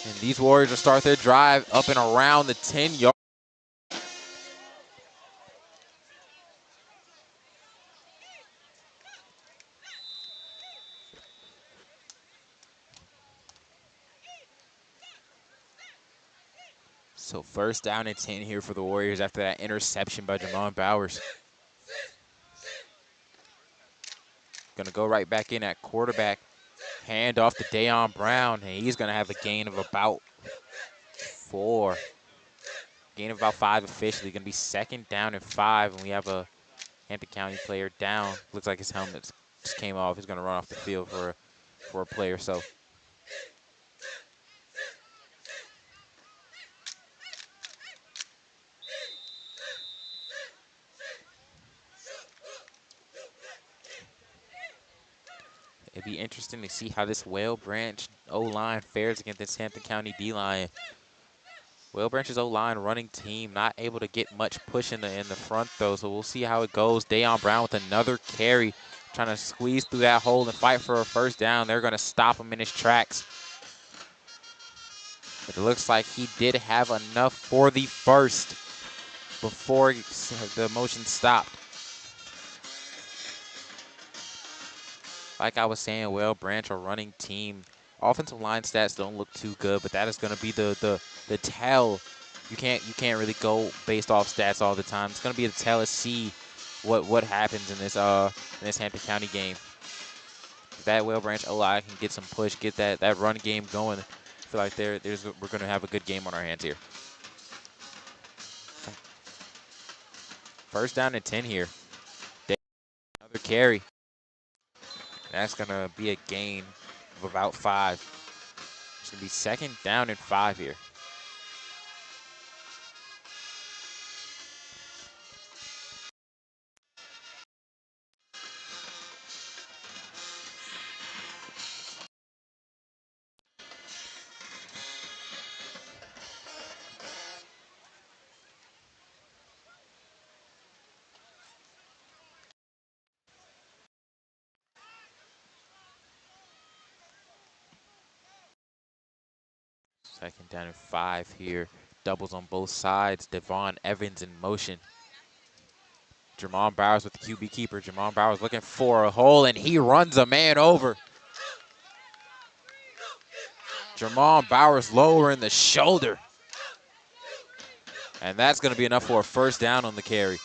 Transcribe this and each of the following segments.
And these Warriors will start their drive up and around the 10-yard. So first down and 10 here for the Warriors after that interception by Jamon Bowers. Gonna go right back in at quarterback. Hand off to Dayon Brown, and he's gonna have a gain of about 4. Gain of about 5 officially. Gonna be second down and 5, and we have a Hampton County player down. Looks like his helmet just came off. He's gonna run off the field for a player. So it'd be interesting to see how this Whale Branch O-line fares against this Hampton County D-line. Whale Branch's O-line running team not able to get much push in the front though, so we'll see how it goes. Dayon Brown with another carry, trying to squeeze through that hole and fight for a first down. They're gonna stop him in his tracks. It looks like he did have enough for the first before the motion stopped. Like I was saying, Whale Branch, a running team. Offensive line stats don't look too good, but that is going to be the tell. You can't really go based off stats all the time. It's going to be the tell to see what happens in this Hampton County game. If that Whale Branch O-line can get some push, get that run game going, I feel like we're going to have a good game on our hands here. First down and 10 here. Another carry. That's going to be a gain of about 5. It's going to be second down and 5 here. Second down and 5 here. Doubles on both sides. Devon Evans in motion. Jamon Bowers with the QB keeper. Jamon Bowers looking for a hole, and he runs a man over. Jamon Bowers lowering the shoulder. And that's going to be enough for a first down on the carry.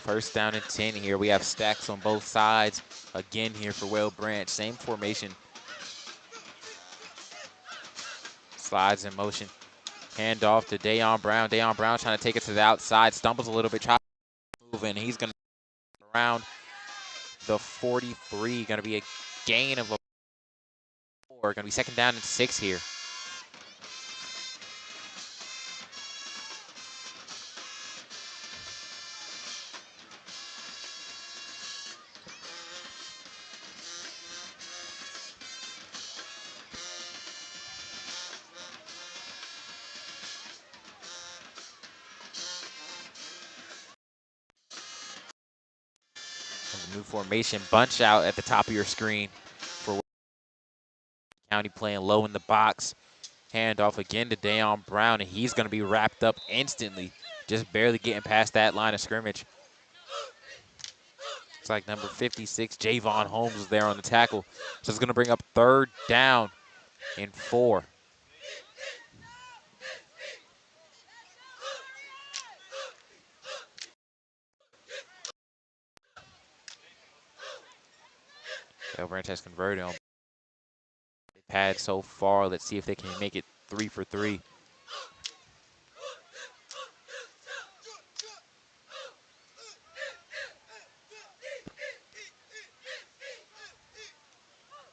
First down and 10 here. We have stacks on both sides. Again here for Whale Branch. Same formation. Slides in motion. Hand off to Dayon Brown. Dayon Brown trying to take it to the outside. Stumbles a little bit. Tries to move in. He's going to around the 43. Going to be a gain of a 4. Going to be second down and 6 here. New formation, bunch out at the top of your screen for County playing low in the box. Hand off again to Dayon Brown, and he's going to be wrapped up instantly, just barely getting past that line of scrimmage. It's like number 56, Javon Holmes, was there on the tackle. So it's going to bring up third down and 4. Whale Branch has converted on pad so far. Let's see if they can make it 3 for 3.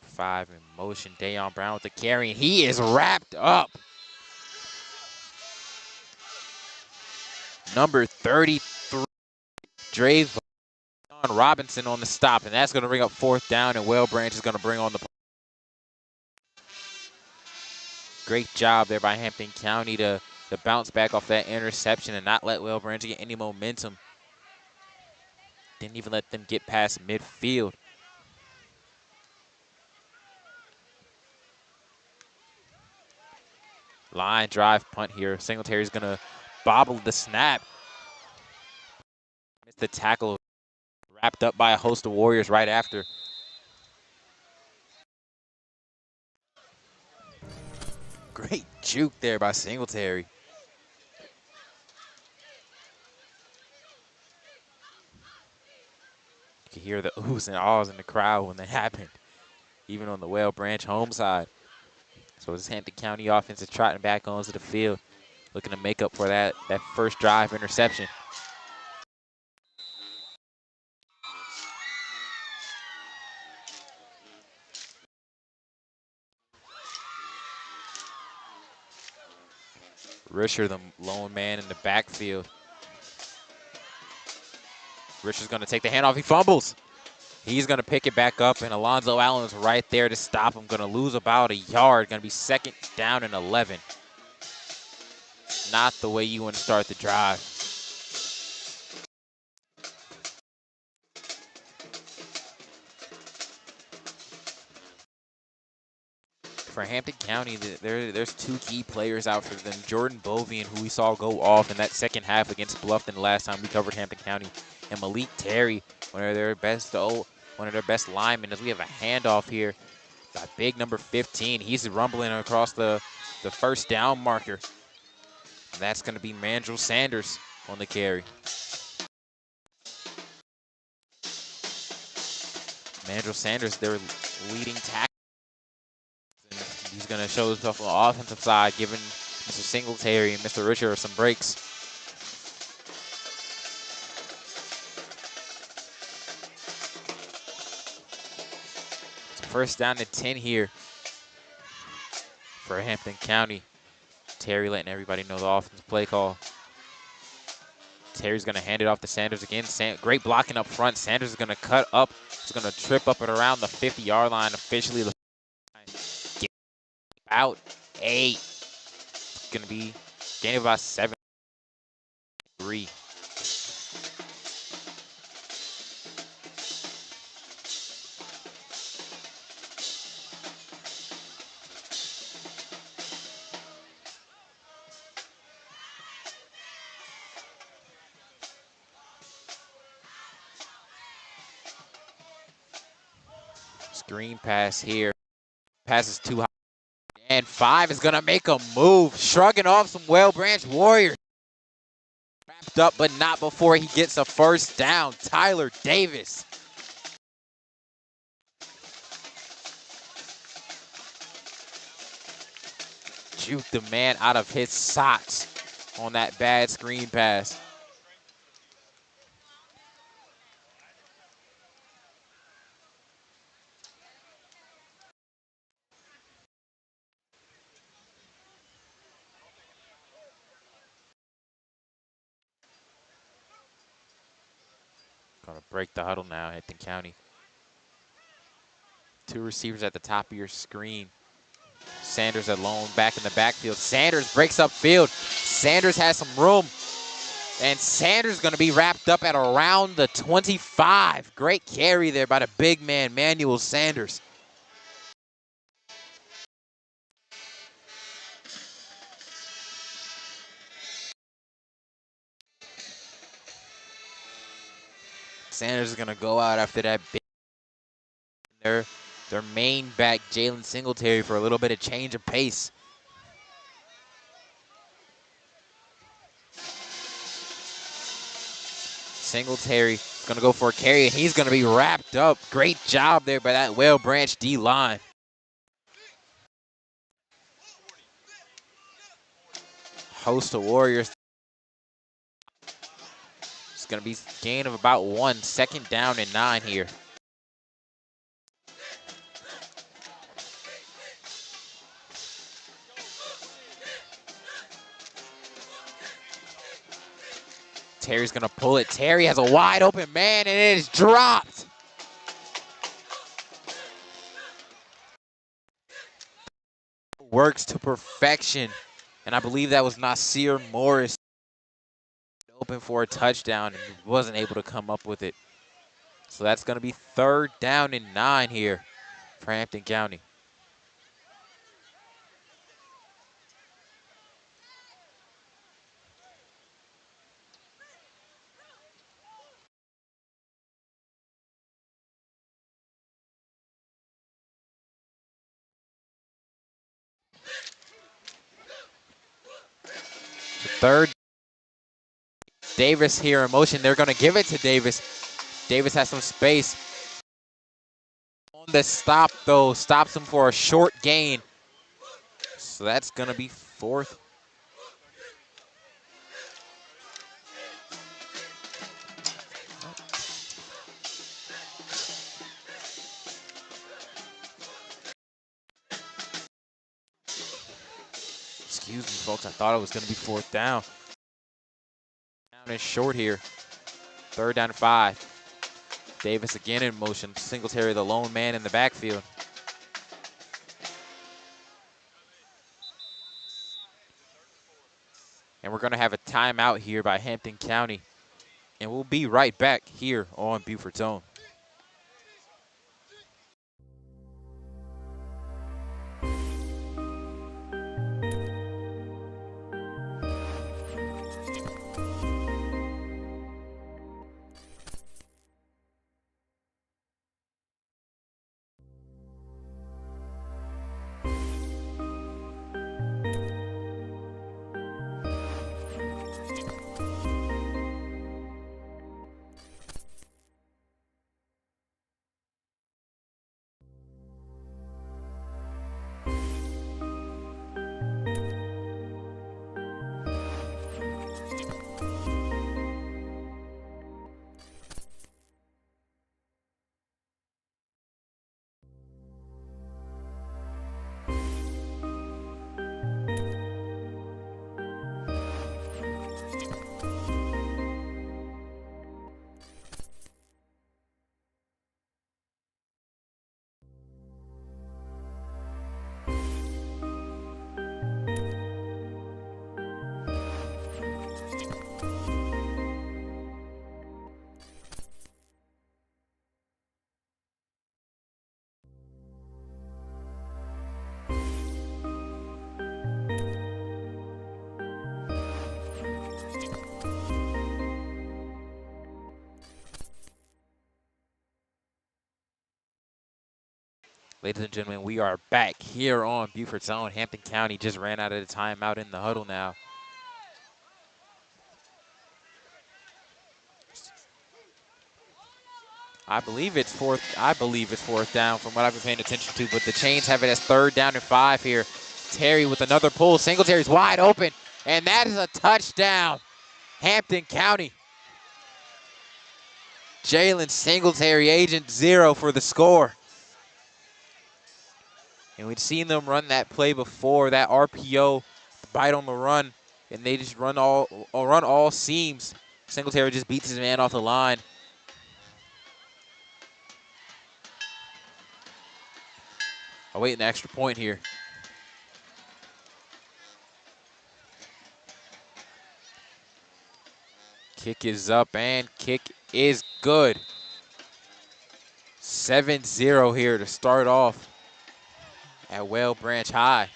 Five in motion. Dayon Brown with the carry, and he is wrapped up. Number 33, Drayvon Robinson on the stop, and that's going to bring up fourth down, and Whale Branch is going to bring on the Great job there by Hampton County to bounce back off that interception and not let Whale Branch get any momentum. Didn't even let them get past midfield. Line drive punt here. Singletary's going to bobble the snap. Missed the tackle, wrapped up by a host of Warriors right after. Great juke there by Singletary. You can hear the oohs and ahs in the crowd when that happened, even on the Whale Branch home side. So this Hampton County offense is trotting back onto the field, looking to make up for that first drive interception. Risher, the lone man in the backfield. Risher's going to take the handoff. He fumbles. He's going to pick it back up, and Alonzo Allen's right there to stop him. Going to lose about a yard. Going to be 2nd down and 11. Not the way you want to start the drive. For Hampton County, there's 2 key players out for them. Jordan Bovian, who we saw go off in that second half against Bluffton last time we covered Hampton County, and Malik Terry, one of their best linemen. As we have a handoff here by big number 15. He's rumbling across the first down marker. And that's going to be Mandrell Sanders on the carry. Mandrell Sanders, their leading tackle. He's going to show himself on the offensive side, giving Mr. Singletary and Mr. Richard some breaks. It's 1st down and 10 here for Hampton County. Terry letting everybody know the offensive play call. Terry's going to hand it off to Sanders again. Great blocking up front. Sanders is going to cut up. He's going to trip up at around the 50-yard line. Officially, get out 8. It's going to be gain of about 7-3. Screen pass here. Passes too high. And 5 is going to make a move. Shrugging off some Whale Branch Warriors. Wrapped up, but not before he gets a 1st down. Tyler Davis. Juked the man out of his socks on that bad screen pass. Gonna break the huddle now, Hampton County. 2 receivers at the top of your screen. Sanders alone back in the backfield. Sanders breaks up field. Sanders has some room. And Sanders going to be wrapped up at around the 25. Great carry there by the big man, Manuel Sanders. Sanders is going to go out after that big. Their main back, Jalen Singletary, for a little bit of change of pace. Singletary going to go for a carry, and he's going to be wrapped up. Great job there by that Whale Branch D-line. Host of Warriors. It's going to be a gain of about 1. 2nd down and 9 here. Terry's going to pull it. Terry has a wide open man, and it is dropped. works to perfection. And I believe that was Nasir Morris open for a touchdown and wasn't able to come up with it. So that's going to be 3rd down and 9 here for Hampton County. So 3rd, Davis here in motion. They're going to give it to Davis. Davis has some space. On the stop, though, stops him for a short gain. So that's going to be 4th. Excuse me, folks. I thought it was going to be 4th down. Down and short here. 3rd down and 5. Davis again in motion. Singletary, the lone man in the backfield. And we're going to have a timeout here by Hampton County. And we'll be right back here on Beaufort's Own. Ladies and gentlemen, we are back here on Beaufort's Own. Hampton County just ran out of the timeout in the huddle now. I believe it's 4th down from what I've been paying attention to, but the Chains have it as 3rd down and 5 here. Terry with another pull. Singletary's wide open, and that is a touchdown. Hampton County. Jalen Singletary, Agent 0 for the score. And we'd seen them run that play before, that RPO, bite on the run, and they just run all seams. Singletary just beats his man off the line. Awaiting the extra point here. Kick is up, and kick is good. 7-0 here to start off at Whale Branch High.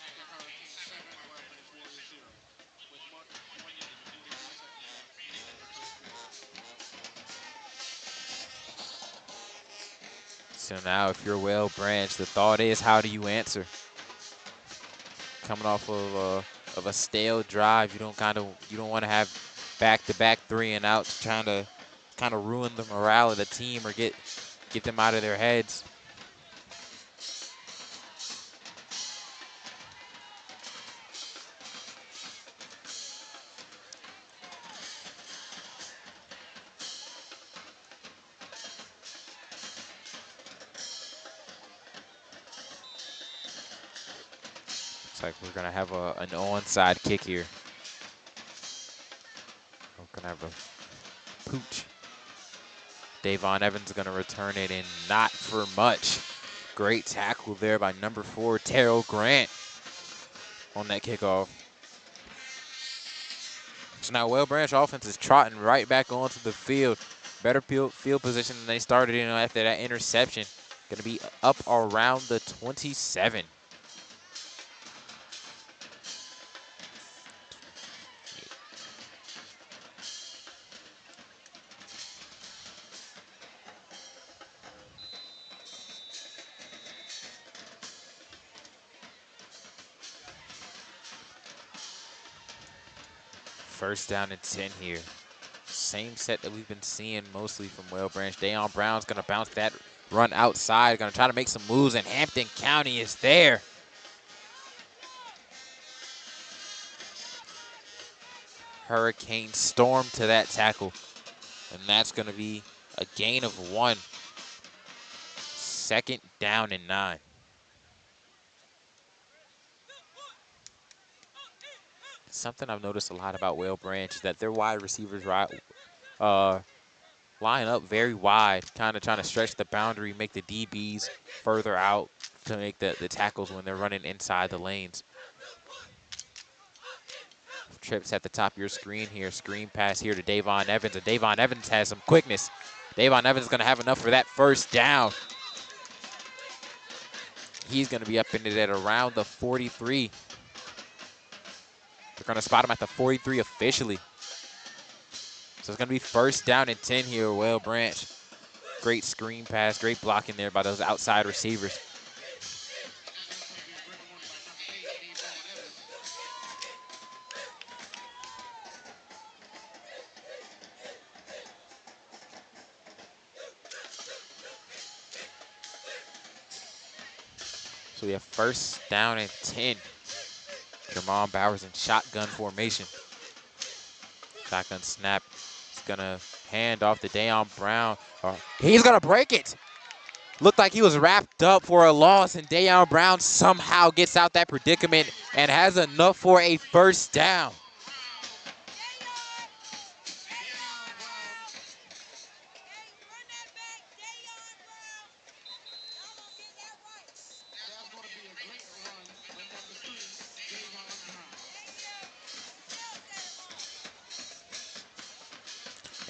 So now if you're Whale Branch, the thought is, how do you answer? Coming off of a stale drive, you don't want to have back-to-back 3 and outs, trying to kind of ruin the morale of the team or get them out of their heads. Looks like we're gonna have an onside kick here. We're gonna have a pooch. Davon Evans is gonna return it, and not for much. Great tackle there by number 4, Terrell Grant. on that kickoff. So now Well Branch offense is trotting right back onto the field. Better field position than they started in after that interception. Going to be up around the 27. First down and 10 here. Same set that we've been seeing mostly from Well Branch. Dayon Brown's going to bounce that run outside. Going to try to make some moves, and Hampton County is there. Hurricane Storm to that tackle. And that's going to be a gain of 1. Second down and 9. Something I've noticed a lot about Well Branch is that their wide receivers line up very wide, kind of trying to stretch the boundary, make the DBs further out to make the tackles when they're running inside the lanes. Trips at the top of your screen here. Screen pass here to Davon Evans, and Davon Evans has some quickness. Davon Evans is going to have enough for that first down. He's going to be up in it at around the 43. They're going to spot him at the 43 officially. So it's going to be first down and 10 here, Well Branch. Great screen pass, great blocking there by those outside receivers. So we have first down and 10. Jermon Bowers in shotgun formation. Shotgun snap. He's going to hand off to Dayon Brown. He's going to break it. Looked like he was wrapped up for a loss, and Dayon Brown somehow gets out that predicament and has enough for a first down.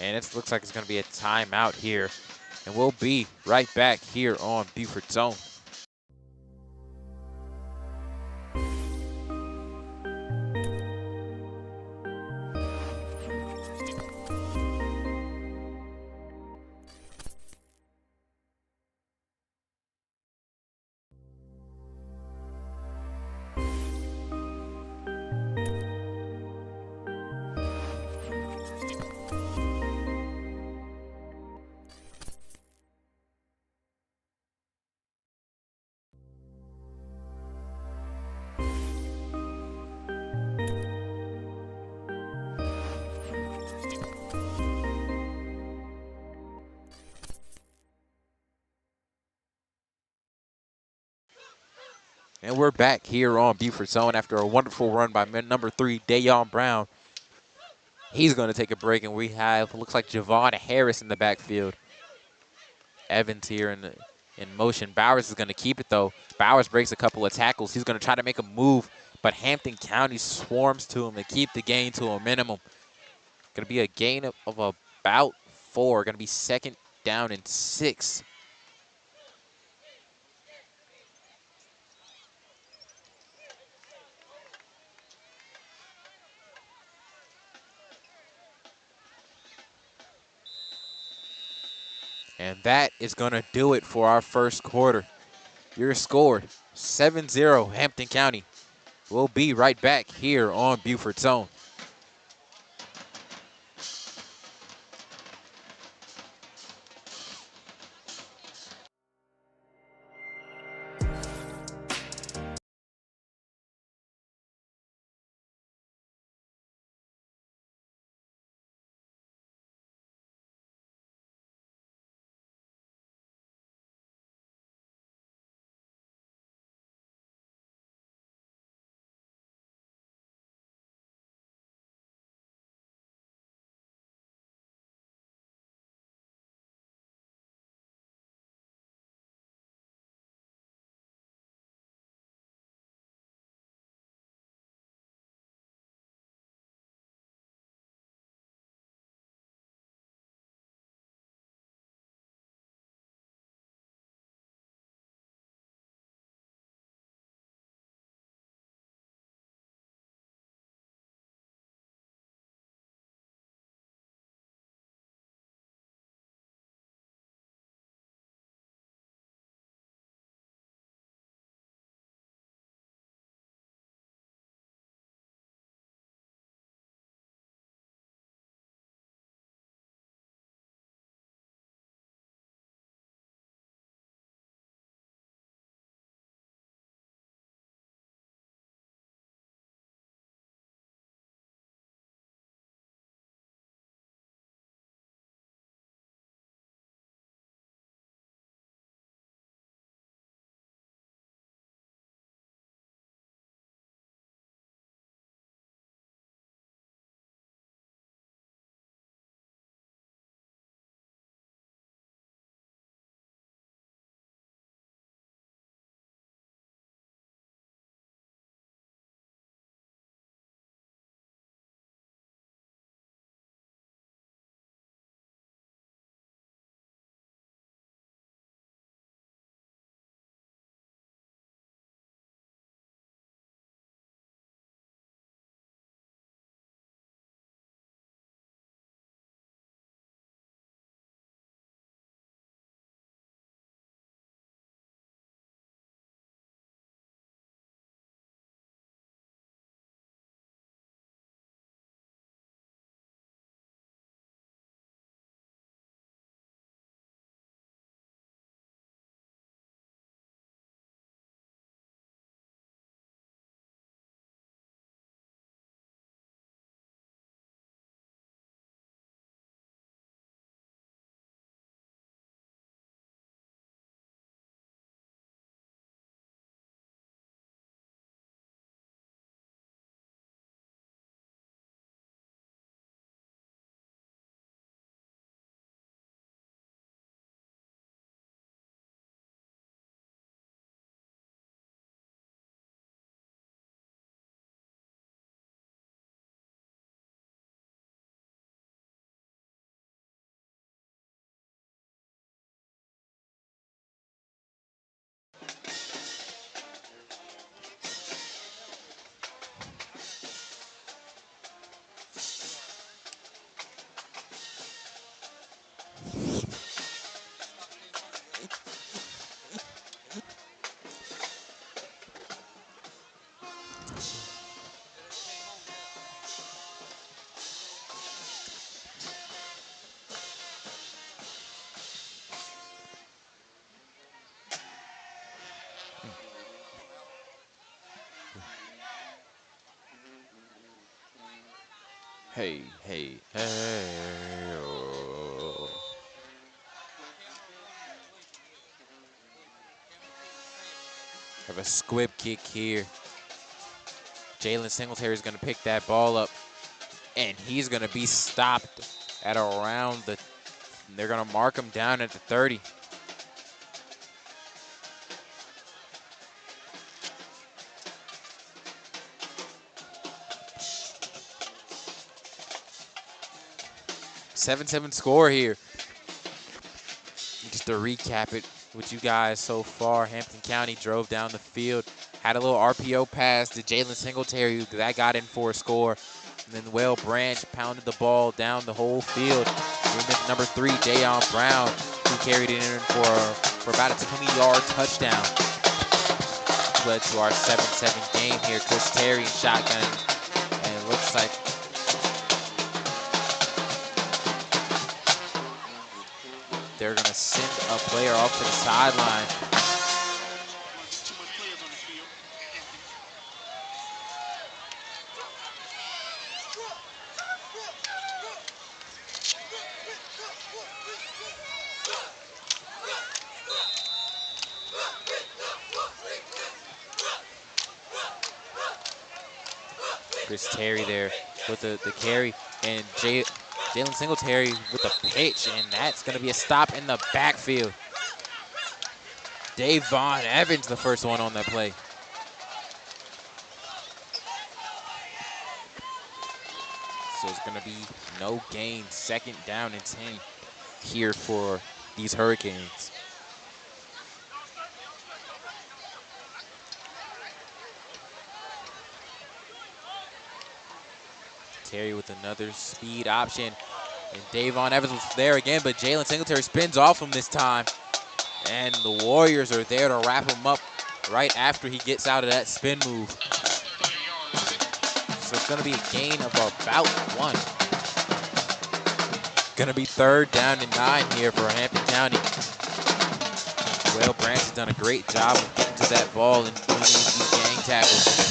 And it looks like it's going to be a timeout here. And we'll be right back here on Beaufort Zone. And we're back here on Beaufort Zone after a wonderful run by number 3, Dayon Brown. He's going to take a break, and we have, looks like, Javon Harris in the backfield. Evans here in motion. Bowers is going to keep it, though. Bowers breaks a couple of tackles. He's going to try to make a move, but Hampton County swarms to him to keep the gain to a minimum. Going to be a gain of about 4. Going to be second down and 6. And that is going to do it for our first quarter. Your score, 7-0 Hampton County. We'll be right back here on Beaufort Zone. Hey, hey. Hey, oh. Have a squib kick here. Jalen Singletary is going to pick that ball up, and he's going to be stopped at around the. They're going to mark him down at the 30. Seven score here. Just to recap it with you guys so far, Hampton County drove down the field, had a little RPO pass to Jalen Singletary, that got in for a score. And then Will Branch pounded the ball down the whole field. Number 3, Dayon Brown, who carried it in for about a 20-yard touchdown. Led to our 7-7 game here. Chris Terry in shotgun, and it looks like they're going to send a player off to the sideline. Chris Terry there with the carry, and Jalen Singletary with the pitch, and that's going to be a stop in the backfield. Davon Evans, the first one on that play. So it's going to be no gain, 2nd down and 10 here for these Hurricanes. Terry with another speed option, and Davon Evans was there again, but Jalen Singletary spins off him this time, and the Warriors are there to wrap him up right after he gets out of that spin move. So it's going to be a gain of about 1. Going to be 3rd down and 9 here for Hampton County. Will Branch has done a great job of getting to that ball and doing these gang tackles.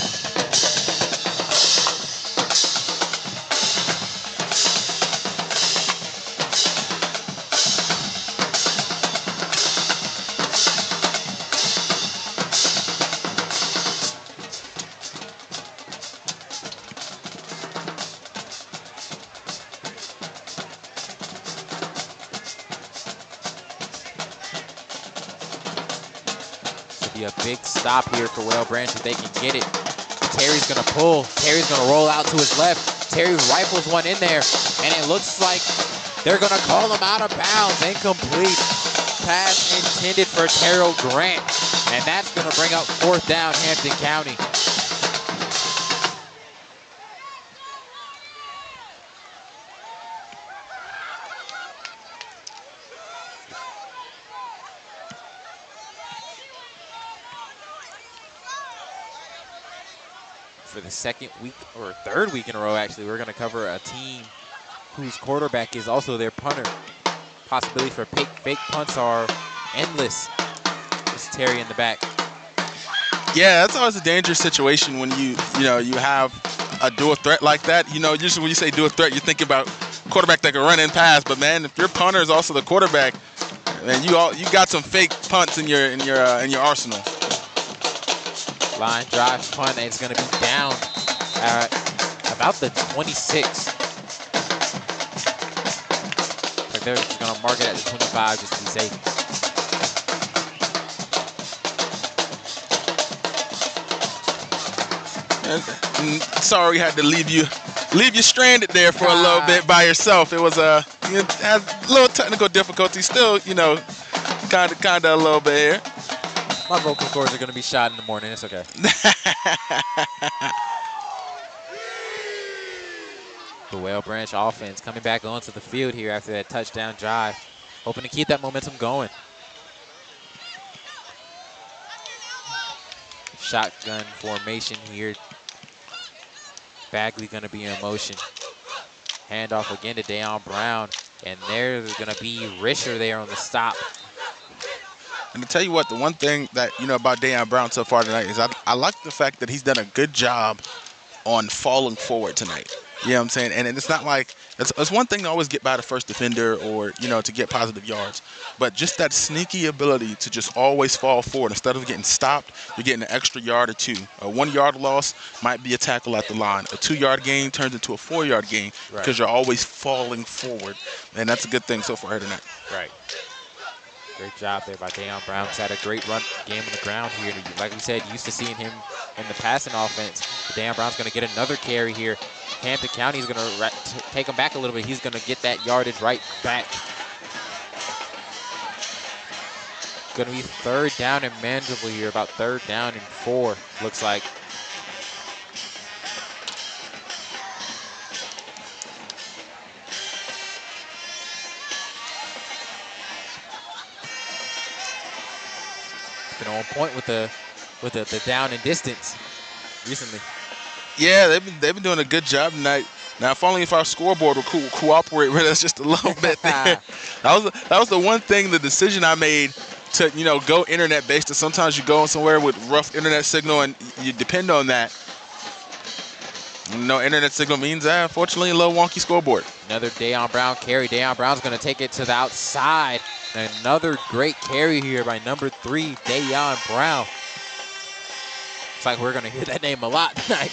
A big stop here for Will Branch if they can get it. Terry's going to pull. Terry's going to roll out to his left. Terry rifles one in there, and it looks like they're going to call him out of bounds. Incomplete. Pass intended for Terrell Grant, and that's going to bring up 4th down Hampton County. For the 2nd week, or 3rd week in a row, actually, we're going to cover a team whose quarterback is also their punter. Possibility for fake punts are endless. It's Terry in the back. Yeah, that's always a dangerous situation when you have a dual threat like that. Usually when you say dual threat, you think about quarterback that can run and pass. But man, if your punter is also the quarterback, man, you got some fake punts in your arsenal. Line drive punt, and it's going to be down at about the 26. Like they're just going to mark it at the 25 just to be safe. Sorry, we had to leave you stranded there for a little bit by yourself. It was had a little technical difficulty. Still, kind of a little bit here. My vocal cords are going to be shot in the morning. It's okay. The Will Branch offense coming back onto the field here after that touchdown drive, hoping to keep that momentum going. Shotgun formation here. Bagley going to be in motion. Handoff again to Dayon Brown, and there's going to be Risher there on the stop. And to tell you what, the one thing that about Dayon Brown so far tonight is I like the fact that he's done a good job on falling forward tonight. You know what I'm saying? And it's not like it's one thing to always get by the first defender or to get positive yards, but just that sneaky ability to just always fall forward instead of getting stopped, you're getting an extra yard or two. A 1 yard loss might be a tackle at the line. A 2 yard gain turns into a 4 yard gain Right. because you're always falling forward, and that's a good thing so far tonight. Right. Great job there by Dayon Brown. He's had a great run game on the ground here. Like we said, used to seeing him in the passing offense. But Dayon Brown's going to get another carry here. Hampton County is going to take him back a little bit. He's going to get that yardage right back. Going to be 3rd down and manageable here. About 3rd down and 4, looks like. Been on point with the down and distance recently. Yeah, they've been doing a good job tonight. Now, if only if our scoreboard would cooperate with us just a little bit there. That was the one thing, the decision I made to go internet based. And sometimes you go somewhere with rough internet signal and you depend on that. No internet signal means unfortunately a little wonky scoreboard. Another Dayon Brown carry. Dayon Brown's going to take it to the outside. Another great carry here by number 3, Dayon Brown. Looks like we're going to hear that name a lot tonight.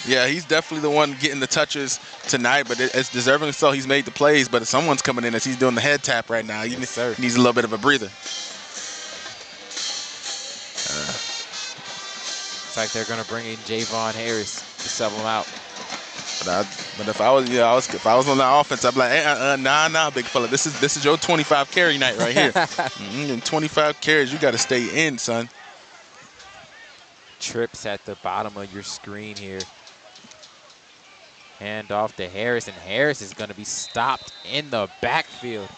Yeah, he's definitely the one getting the touches tonight, but it's deservingly so. He's made the plays, but someone's coming in as he's doing the head tap right now. He needs a little bit of a breather. Looks like they're going to bring in Javon Harris to sub him out. But if I was on that offense, I'd be like, nah, big fella. This is your 25 carry night right here. And 25 carries, you got to stay in, son. Trips at the bottom of your screen here. Hand off to Harris, and Harris is going to be stopped in the backfield.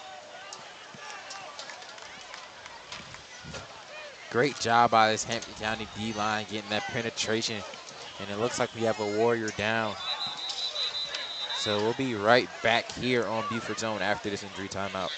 Great job by this Hampton County D-line getting that penetration, and it looks like we have a Warrior down. So we'll be right back here on Beaufort Zone after this injury timeout.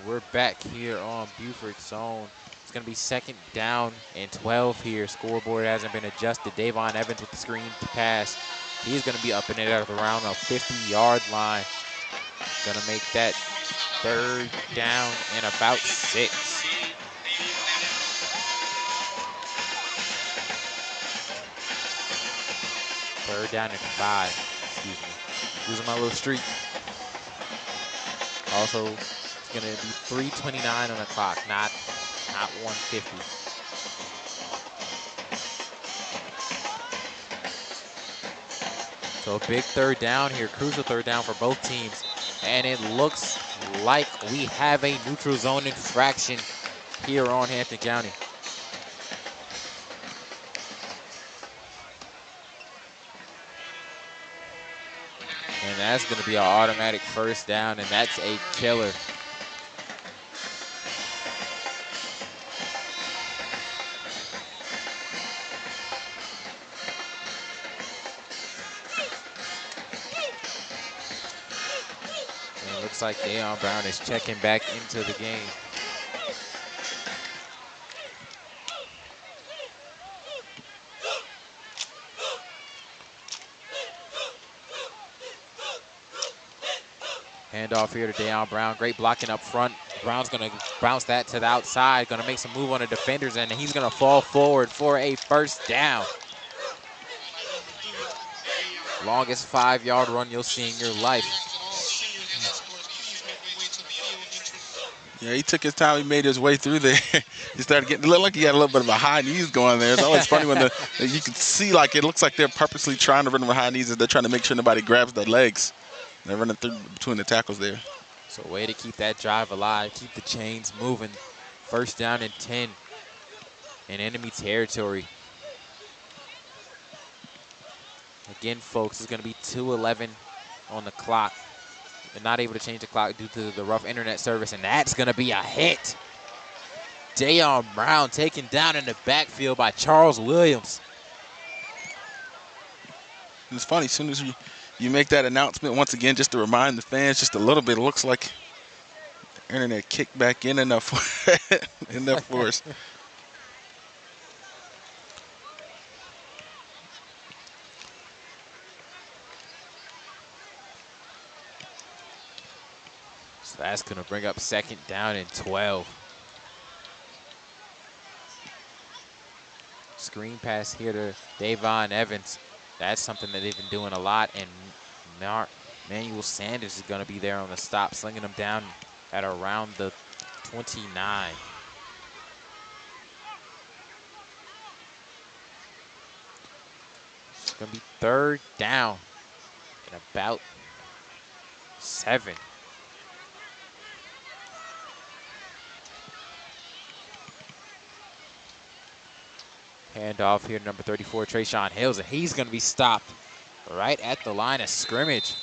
We're back here on Beaufort Zone. It's going to be 2nd down and 12 here. Scoreboard hasn't been adjusted. Davon Evans with the screen to pass. He's going to be up in it at around a 50-yard line. Going to make that 3rd down and about 6. Third down and 5. Excuse me. Losing my little streak. Also, it's going to be 3:29 on the clock, not 1:50. So a big 3rd down here, crucial 3rd down for both teams. And it looks like we have a neutral zone infraction here on Hampton County. And that's going to be an automatic 1st down, and that's a killer. It looks like Deion Brown is checking back into the game. Handoff here to Deion Brown. Great blocking up front. Brown's going to bounce that to the outside. Going to make some move on the defenders, and he's going to fall forward for a first down. Longest 5-yard run you'll see in your life. Yeah, he took his time. He made his way through there. He started getting, it looked like he had a little bit of a high knees going there. It's always funny when you can see, like, it looks like they're purposely trying to run with high knees as they're trying to make sure nobody grabs the legs. They're running through between the tackles there. So way to keep that drive alive, keep the chains moving. First down and 10 in enemy territory. Again, folks, it's going to be 2:11 on the clock. They're not able to change the clock due to the rough internet service, and that's going to be a hit. Deion Brown taken down in the backfield by Charles Williams. It's funny, as soon as you make that announcement, once again, just to remind the fans just a little bit, it looks like the internet kicked back in enough for us. So that's going to bring up second down and 12. Screen pass here to Davon Evans. That's something that they've been doing a lot, and Manuel Sanders is going to be there on the stop, slinging them down at around the 29. It's going to be third down and about 7. Handoff here, number 34, Trayshawn Hills, and he's going to be stopped right at the line of scrimmage.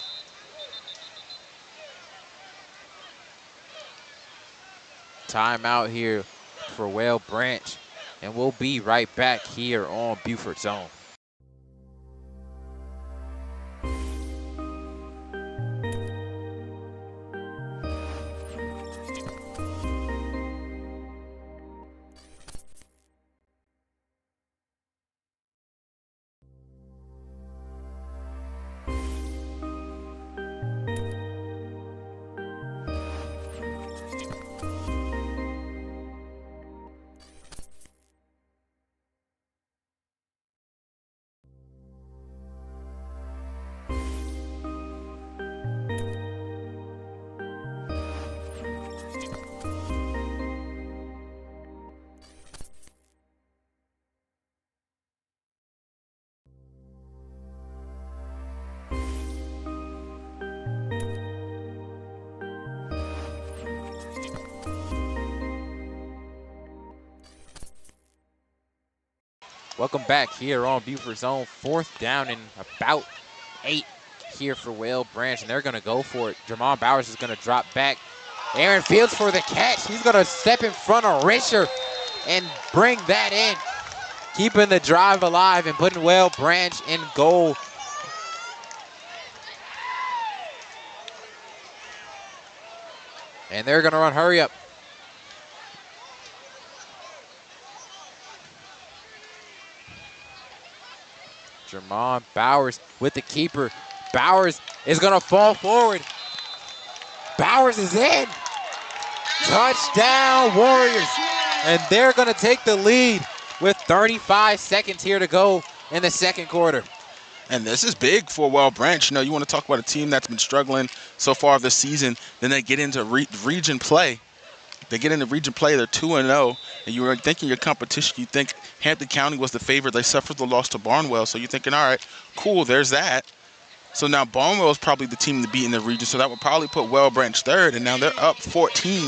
Timeout here for Whale Branch, and we'll be right back here on Beaufort Zone. Welcome back here on Beaufort Zone. Fourth down and about 8 here for Whale Branch, and they're going to go for it. Jermon Bowers is going to drop back. Aaron Fields for the catch. He's going to step in front of Risher and bring that in, keeping the drive alive and putting Whale Branch in goal. And they're going to run hurry up. Jermon Bowers with the keeper. Bowers is going to fall forward. Bowers is in. Touchdown, Warriors. And they're going to take the lead with 35 seconds here to go in the second quarter. And this is big for Whale Branch. You know, you want to talk about a team that's been struggling so far this season. Then they get into region play. They get into region play. They're 2-0. And you were thinking your competition, you think Hampton County was the favorite. They suffered the loss to Barnwell. So you're thinking, all right, cool, there's that. So now Barnwell is probably the team to beat in the region. So that would probably put Whale Branch third. And now they're up tied.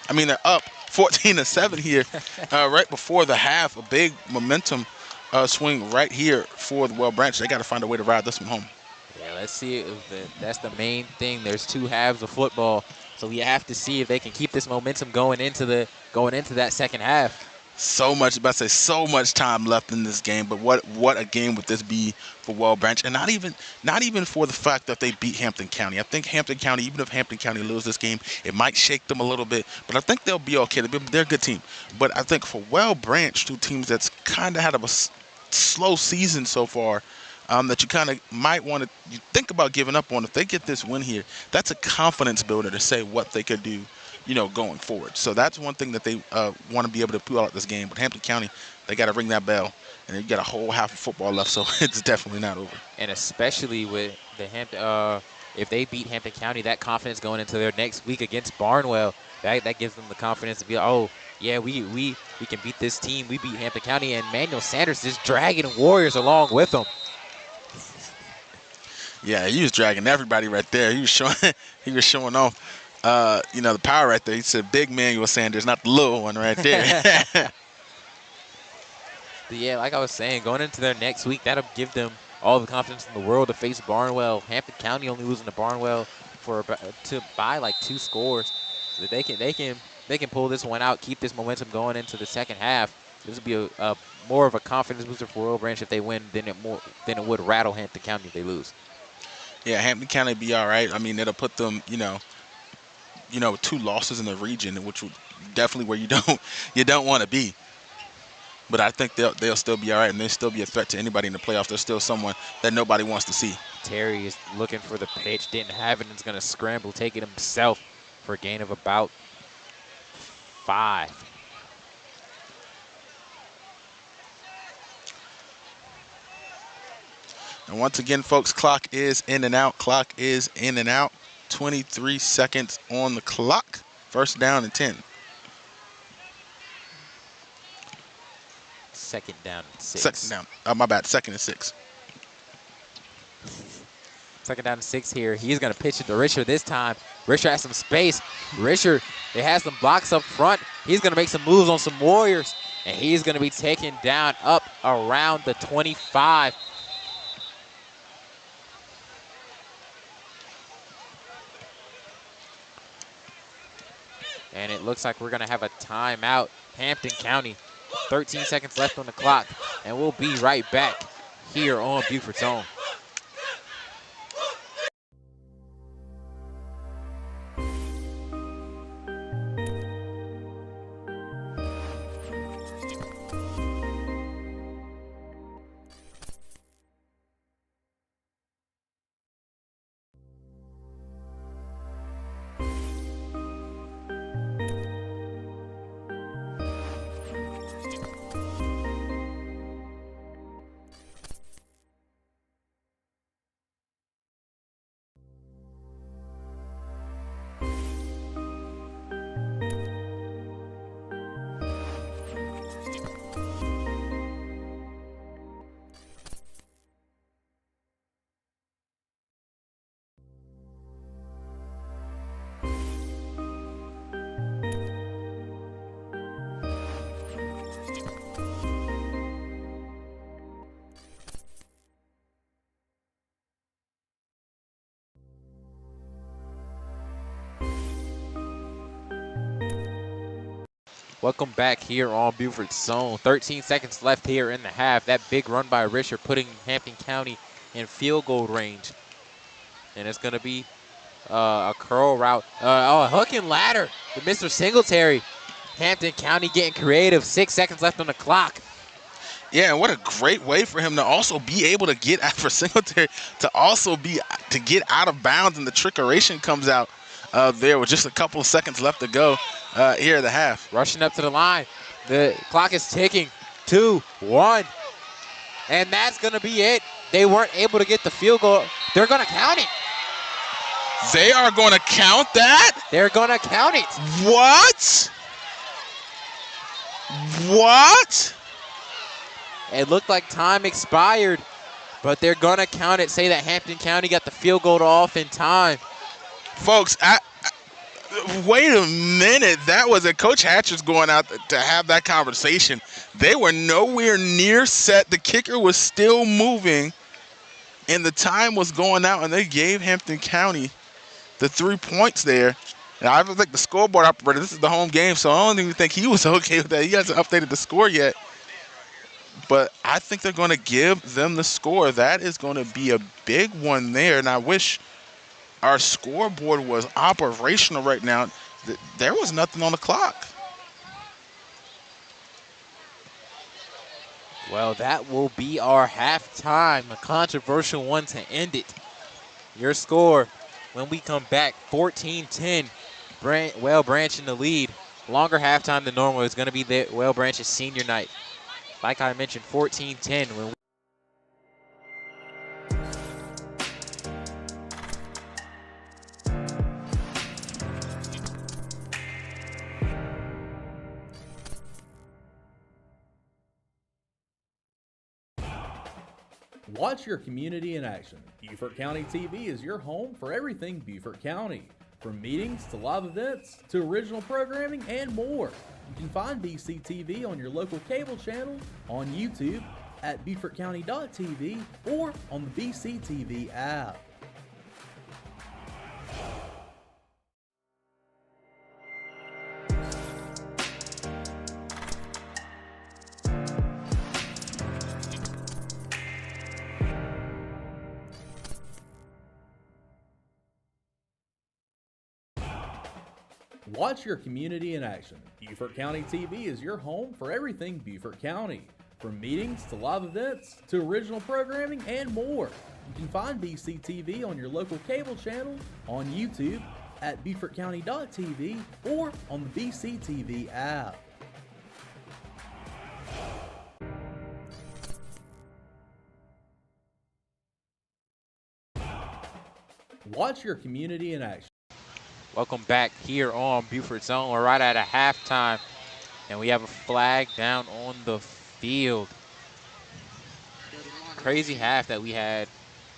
They're up 14-7 here right before the half. A big momentum swing right here for the Whale Branch. They got to find a way to ride this one home. Yeah, let's see if that's the main thing. There's 2 halves of football. So we have to see if they can keep this momentum going into that second half. So much, about to say, so much time left in this game. But what a game would this be for Well Branch, and not even for the fact that they beat Hampton County. I think Hampton County, even if Hampton County loses this game, it might shake them a little bit, but I think they'll be okay. They're a good team. But I think for Well Branch, two teams that's kind of had a slow season so far, that you kind of might want to you think about giving up on. If they get this win here, that's a confidence builder to say what they could do, going forward. So that's one thing that they want to be able to pull out this game. But Hampton County, they got to ring that bell, and you got a whole half of football left, so it's definitely not over. And especially with the Hampton, if they beat Hampton County, that confidence going into their next week against Barnwell, that gives them the confidence to be like, oh yeah, we can beat this team. We beat Hampton County, and Manuel Sanders is dragging Warriors along with them. Yeah, he was dragging everybody right there. He was showing he was showing off. The power right there. He said big Manuel Sanders, not the little one right there. But yeah, like I was saying, going into their next week, that'll give them all the confidence in the world to face Barnwell. Hampton County only losing to Barnwell by like 2 scores, so that they can pull this one out, keep this momentum going into the second half. This would be a more of a confidence booster for Royal Branch if they win than it would rattle Hampton County if they lose. Yeah, Hampton County be all right. I mean, it'll put them, 2 losses in the region, which would definitely where you don't want to be. But I think they'll still be all right, and they'll still be a threat to anybody in the playoffs. They're still someone that nobody wants to see. Terry is looking for the pitch, didn't have it, and is going to scramble, take it himself for a gain of about 5. And once again, folks, clock is in and out. 23 seconds on the clock. First down and 10. Second down and 6. Second down. My bad. Second and 6. Second down and 6 here. He's going to pitch it to Richard this time. Richard has some space. Richard, it has some blocks up front. He's going to make some moves on some Warriors, and he's going to be taken down up around the 25. And it looks like we're going to have a timeout. Hampton County, 13 seconds left on the clock. And we'll be right back here on Beaufort's Own. Welcome back here on Beaufort's Zone. 13 seconds left here in the half. That big run by Richard putting Hampton County in field goal range. And it's going to be a curl route. A hook and ladder to Mr. Singletary. Hampton County getting creative. 6 seconds left on the clock. Yeah, and what a great way for him to also be able to get for Singletary to get out of bounds, and the trickeration comes out there with just a couple of seconds left to go here at the half. Rushing up to the line. The clock is ticking. 2, 1. And that's going to be it. They weren't able to get the field goal. They're going to count it. They are going to count that? They're going to count it. What? What? It looked like time expired, but they're going to count it. Say that Hampton County got the field goal off in time. Folks, wait a minute. That was Coach Hatcher's going out to have that conversation. They were nowhere near set. The kicker was still moving, and the time was going out, and they gave Hampton County the 3 points there. And I think the scoreboard operator, this is the home game, so I don't even think he was okay with that. He hasn't updated the score yet. But I think they're going to give them the score. That is going to be a big one there. And I wish our scoreboard was operational right now. There was nothing on the clock. Well, that will be our halftime, a controversial one to end it. Your score when we come back, 14-10. Well Branch in the lead. Longer halftime than normal. It's going to be Well Branch's senior night. Like I mentioned, 14-10 when Watch your community in action. Beaufort County TV is your home for everything Beaufort County. From meetings to live events to original programming and more. You can find BCTV on your local cable channel, on YouTube, at BeaufortCounty.tv, or on the BCTV app. Watch your community in action. Beaufort County TV is your home for everything Beaufort County. From meetings to live events to original programming and more. You can find BCTV on your local cable channel, on YouTube, at BeaufortCounty.tv, or on the BCTV app. Watch your community in action. welcome back here on Beaufort Zone. We're right at a halftime, and we have a flag down on the field. Crazy half that we had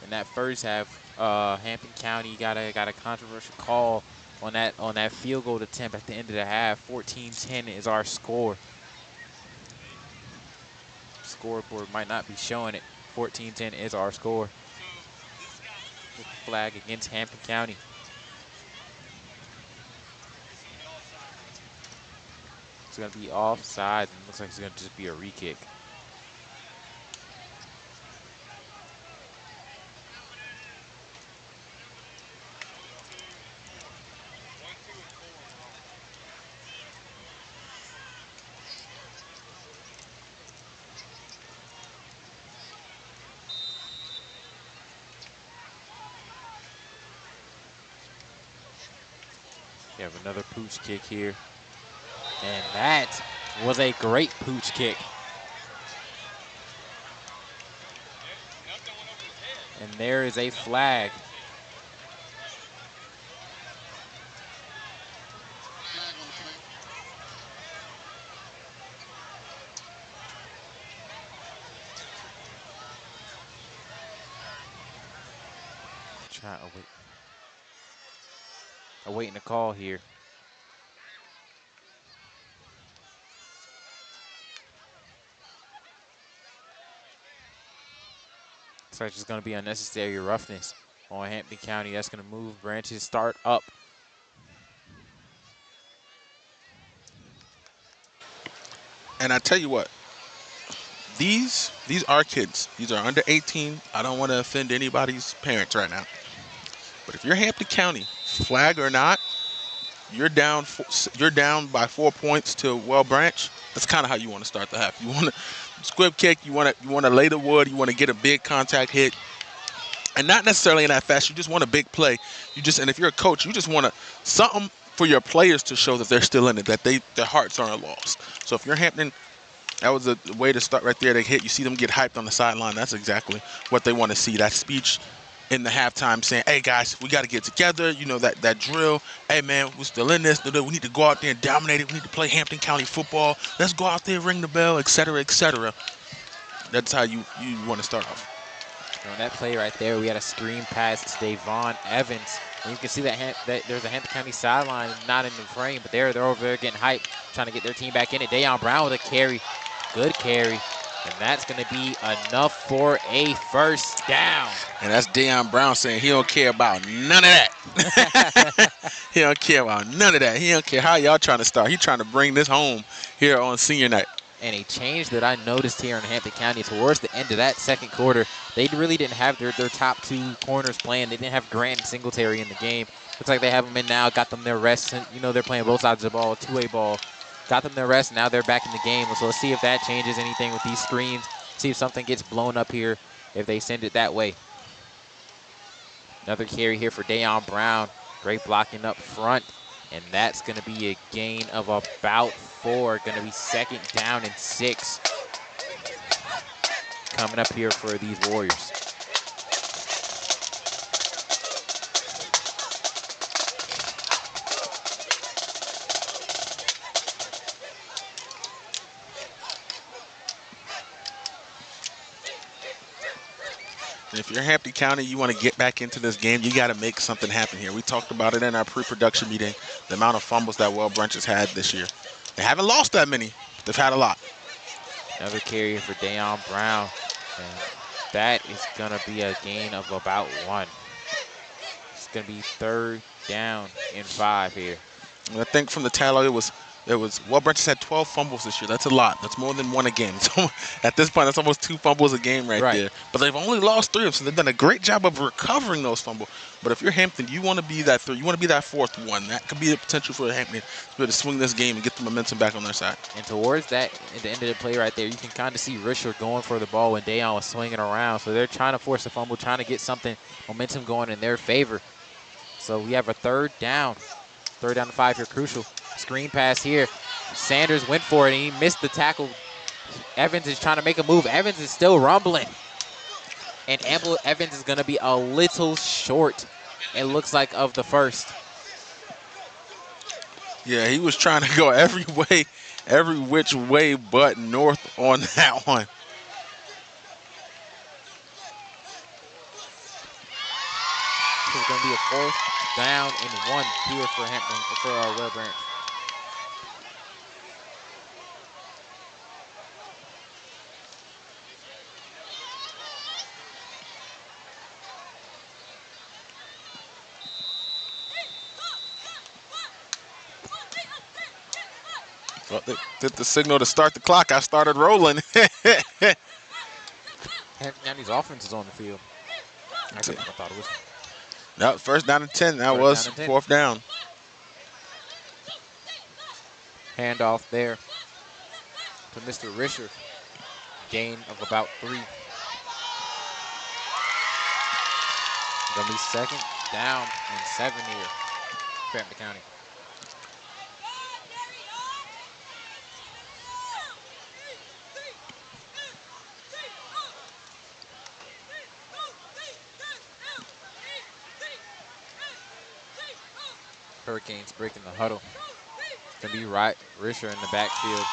in that first half. Hampton County got a controversial call on that field goal attempt at the end of the half. 14-10 is our score. Scoreboard might not be showing it. 14-10 is our score. Flag against Hampton County. It's going to be offside, and looks like it's going to just be a re-kick. We have another pooch kick here. And that was a great pooch kick. And there is a flag. Awaiting a call here. Looks like it's going to be unnecessary roughness on Hampton County. That's going to move Branch's start up. And I tell you what, these are kids. These are under 18. I don't want to offend anybody's parents right now. But if you're Hampton County, flag or not, you're down by 4 points to Well Branch. That's kind of how you want to start the half. You want to squib kick, you want to lay the wood, you want to get a big contact hit. And not necessarily in that fashion. You just want a big play. And if you're a coach, you just want something for your players to show that they're still in it, that their hearts aren't lost. So if you're Hampton, that was a way to start right there. They hit. You see them get hyped on the sideline. That's exactly what they want to see. That speech in the halftime saying, hey, guys, we got to get together. You know, that drill. Hey, man, we're still in this. We need to go out there and dominate it. We need to play Hampton County football. Let's go out there, ring the bell, et cetera, et cetera. That's how you want to start off. On that play right there, we had a screen pass to Davon Evans. And you can see that there's a Hampton County sideline not in the frame, but they're over there getting hyped, trying to get their team back in it. Dayon Brown with a carry. Good carry. And that's going to be enough for a first down. And that's Dayon Brown saying he don't care about none of that. He don't care about none of that. He don't care how y'all trying to start. He trying to bring this home here on senior night. And a change that I noticed here in Hampton County towards the end of that second quarter, they really didn't have their top two corners playing. They didn't have Grant and Singletary in the game. Looks like they have them in now, got them their rest. You know, they're playing both sides of the ball, two-way ball. Got them their rest, now they're back in the game. So let's see if that changes anything with these screens. See if something gets blown up here if they send it that way. Another carry here for Dayon Brown. Great blocking up front. And that's going to be a gain of about 4. Going to be second down and 6 coming up here for these Warriors. And if you're Hampton County, you want to get back into this game, you got to make something happen here. We talked about it in our pre-production meeting, the amount of fumbles that Well Branch has had this year. They haven't lost that many. They've had a lot. Another carry for Dayon Brown. And that is going to be a gain of about 1. It's going to be third down and 5 here. And I think from the tally, it was Well Branch has had 12 fumbles this year. That's a lot. That's more than 1 a game. So at this point, that's almost 2 fumbles a game right there. But they've only lost 3 of them, so they've done a great job of recovering those fumbles. But if you're Hampton, you want to be that third. You want to be that 4th one. That could be the potential for Hampton to be able to swing this game and get the momentum back on their side. And towards that, at the end of the play right there, you can kind of see Risher going for the ball when Dayon was swinging around. So they're trying to force a fumble, trying to get something, momentum going in their favor. So we have a third down. Third down to 5 here, crucial. Screen pass here. Sanders went for it, and he missed the tackle. Evans is trying to make a move. Evans is still rumbling. And Evans is going to be a little short, it looks like, of the first. Yeah, he was trying to go every which way but north on that one. This is going to be a 4th down and 1 here for Hampton, for Well Branch. Well, they did the signal to start the clock. I started rolling. Hampton County's offense is on the field. I thought it was. No, first down and 10. That was 4th down. Handoff there to Mr. Risher. Gain of about 3. Gonna be second down and 7 here for Hampton County. Hurricanes breaking the huddle. Gonna be Risher in the backfield.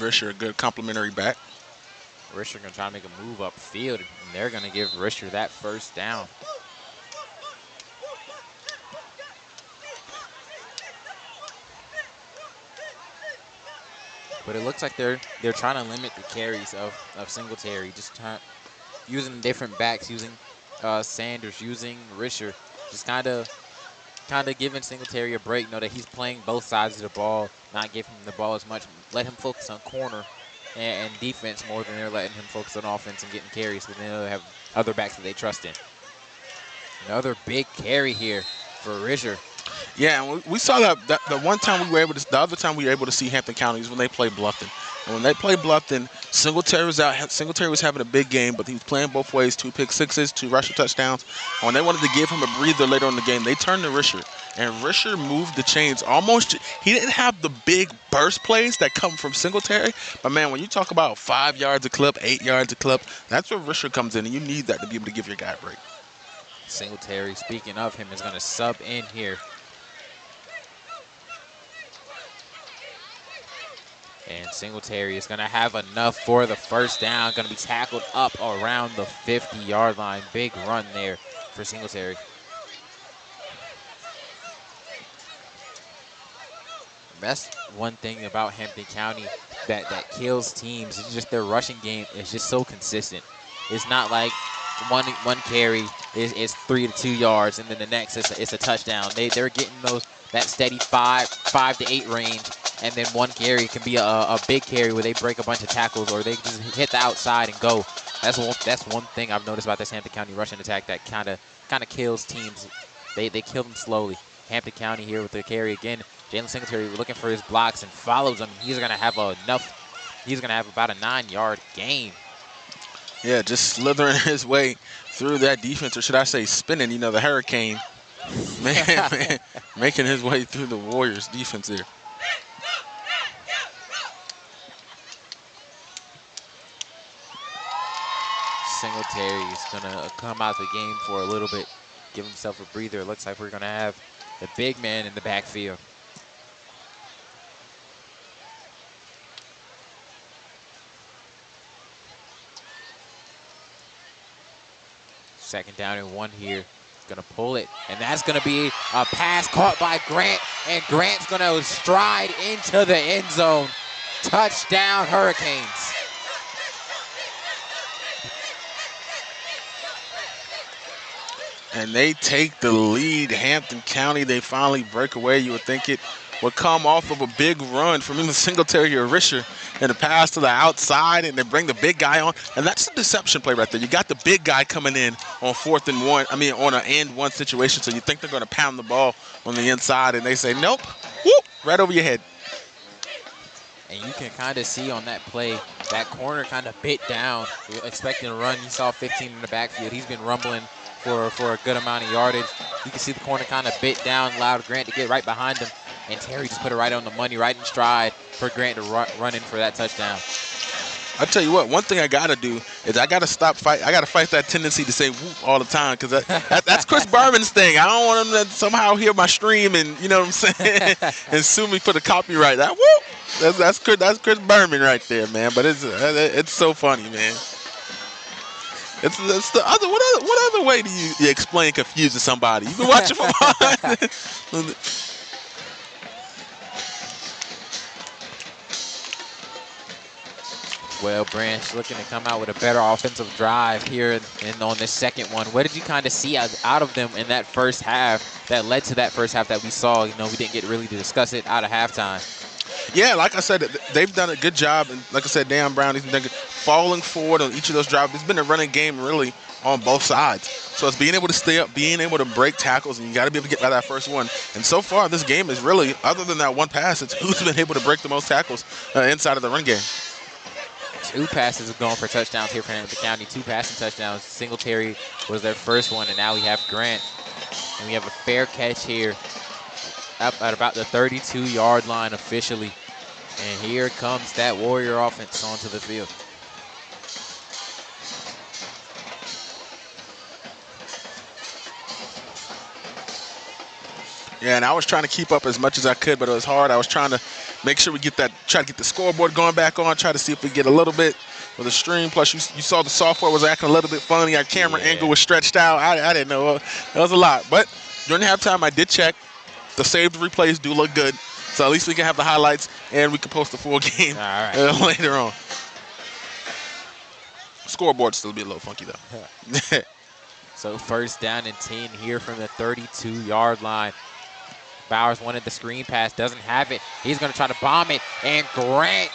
Risher, a good complimentary back. Risher gonna try to make a move upfield, and they're gonna give Risher that first down. But it looks like they're trying to limit the carries of Singletary, just using different backs, using Sanders, using Risher, just kind of giving Singletary a break. Know that he's playing both sides of the ball, not giving him the ball as much. Let him focus on corner and defense more than they're letting him focus on offense and getting carries, because they know they have other backs that they trust in. Another big carry here for Risher. Yeah, and we saw that the one time we were able to, the other time we were able to see Hampton County is when they played Bluffton. And when they played Bluffton, Singletary was out. Singletary was having a big game, but he was playing both ways, 2 pick sixes, 2 rushing touchdowns. And when they wanted to give him a breather later in the game, they turned to Risher. And Risher moved the chains almost. He didn't have the big burst plays that come from Singletary. But, man, when you talk about 5 yards a clip, 8 yards a clip, that's where Risher comes in, and you need that to be able to give your guy a break. Singletary, speaking of him, is going to sub in here. And Singletary is going to have enough for the first down. Going to be tackled up around the 50-yard line. Big run there for Singletary. That's one thing about Hampton County that kills teams. It's just their rushing game is just so consistent. It's not like one carry is 3 to 2 yards, and then the next is a touchdown. They're getting that steady 5 to 8 range, and then one carry can be a big carry where they break a bunch of tackles or they just hit the outside and go. That's one thing I've noticed about this Hampton County rushing attack that kind of kills teams. They kill them slowly. Hampton County here with the carry again. Jalen Singletary looking for his blocks and follows him. He's gonna have He's gonna have about a 9-yard gain. Yeah, just slithering his way through that defense, or should I say spinning, the hurricane. Man, making his way through the Warriors defense there. Singletary is gonna come out the game for a little bit, give himself a breather. It looks like we're gonna have the big man in the backfield. Second down and 1 here. He's gonna pull it, and that's gonna be a pass caught by Grant, and Grant's gonna stride into the end zone. Touchdown, Hurricanes. And they take the lead. Hampton County, they finally break away. You would think it would come off of a big run from even Singletary or Risher and a pass to the outside, and then bring the big guy on. And that's the deception play right there. You got the big guy coming in on 4th and 1. I mean, on an and 1 situation. So you think they're going to pound the ball on the inside, and they say, nope, whoop, right over your head. And you can kind of see on that play, that corner kind of bit down. You're expecting a run. You saw 15 in the backfield. He's been rumbling for a good amount of yardage. You can see the corner kind of bit down, allowed Grant to get right behind him. And Terry just put it right on the money, right in stride for Grant to run in for that touchdown. I tell you what, one thing I got to do is I got to stop fight. I got to fight that tendency to say whoop all the time, because that's Chris Berman's thing. I don't want him to somehow hear my stream and, you know what I'm saying, and sue me for the copyright. That whoop, that's Chris Berman right there, man. But it's so funny, man. It's the other. What other way do you explain confusing somebody? You've been watching football. Well, Branch looking to come out with a better offensive drive here on this second one. What did you kind of see out of them in that first half that led to that first half that we saw? We didn't get really to discuss it out of halftime. Yeah, like I said, they've done a good job. And like I said, Dan Brown, he's been falling forward on each of those drives. It's been a running game really on both sides. So it's being able to stay up, being able to break tackles, and you got to be able to get by that first one. And so far, this game is really, other than that one pass, it's who's been able to break the most tackles inside of the run game. 2 passes have gone for touchdowns here for Hampton County. 2 passing touchdowns. Singletary was their first one, and now we have Grant. And we have a fair catch here up at about the 32-yard line officially. And here comes that Warrior offense onto the field. Yeah, and I was trying to keep up as much as I could, but it was hard. I was trying to make sure try to get the scoreboard going back on, try to see if we get a little bit with the stream. Plus, you saw the software was acting a little bit funny. Our camera angle was stretched out. I didn't know. It was a lot. But during halftime, I did check. The saved replays do look good. So at least we can have the highlights, and we can post the full game later on. Scoreboard still be a little funky, though. So first down and 10 here from the 32-yard line. Bowers wanted the screen pass, doesn't have it. He's going to try to bomb it, and Grant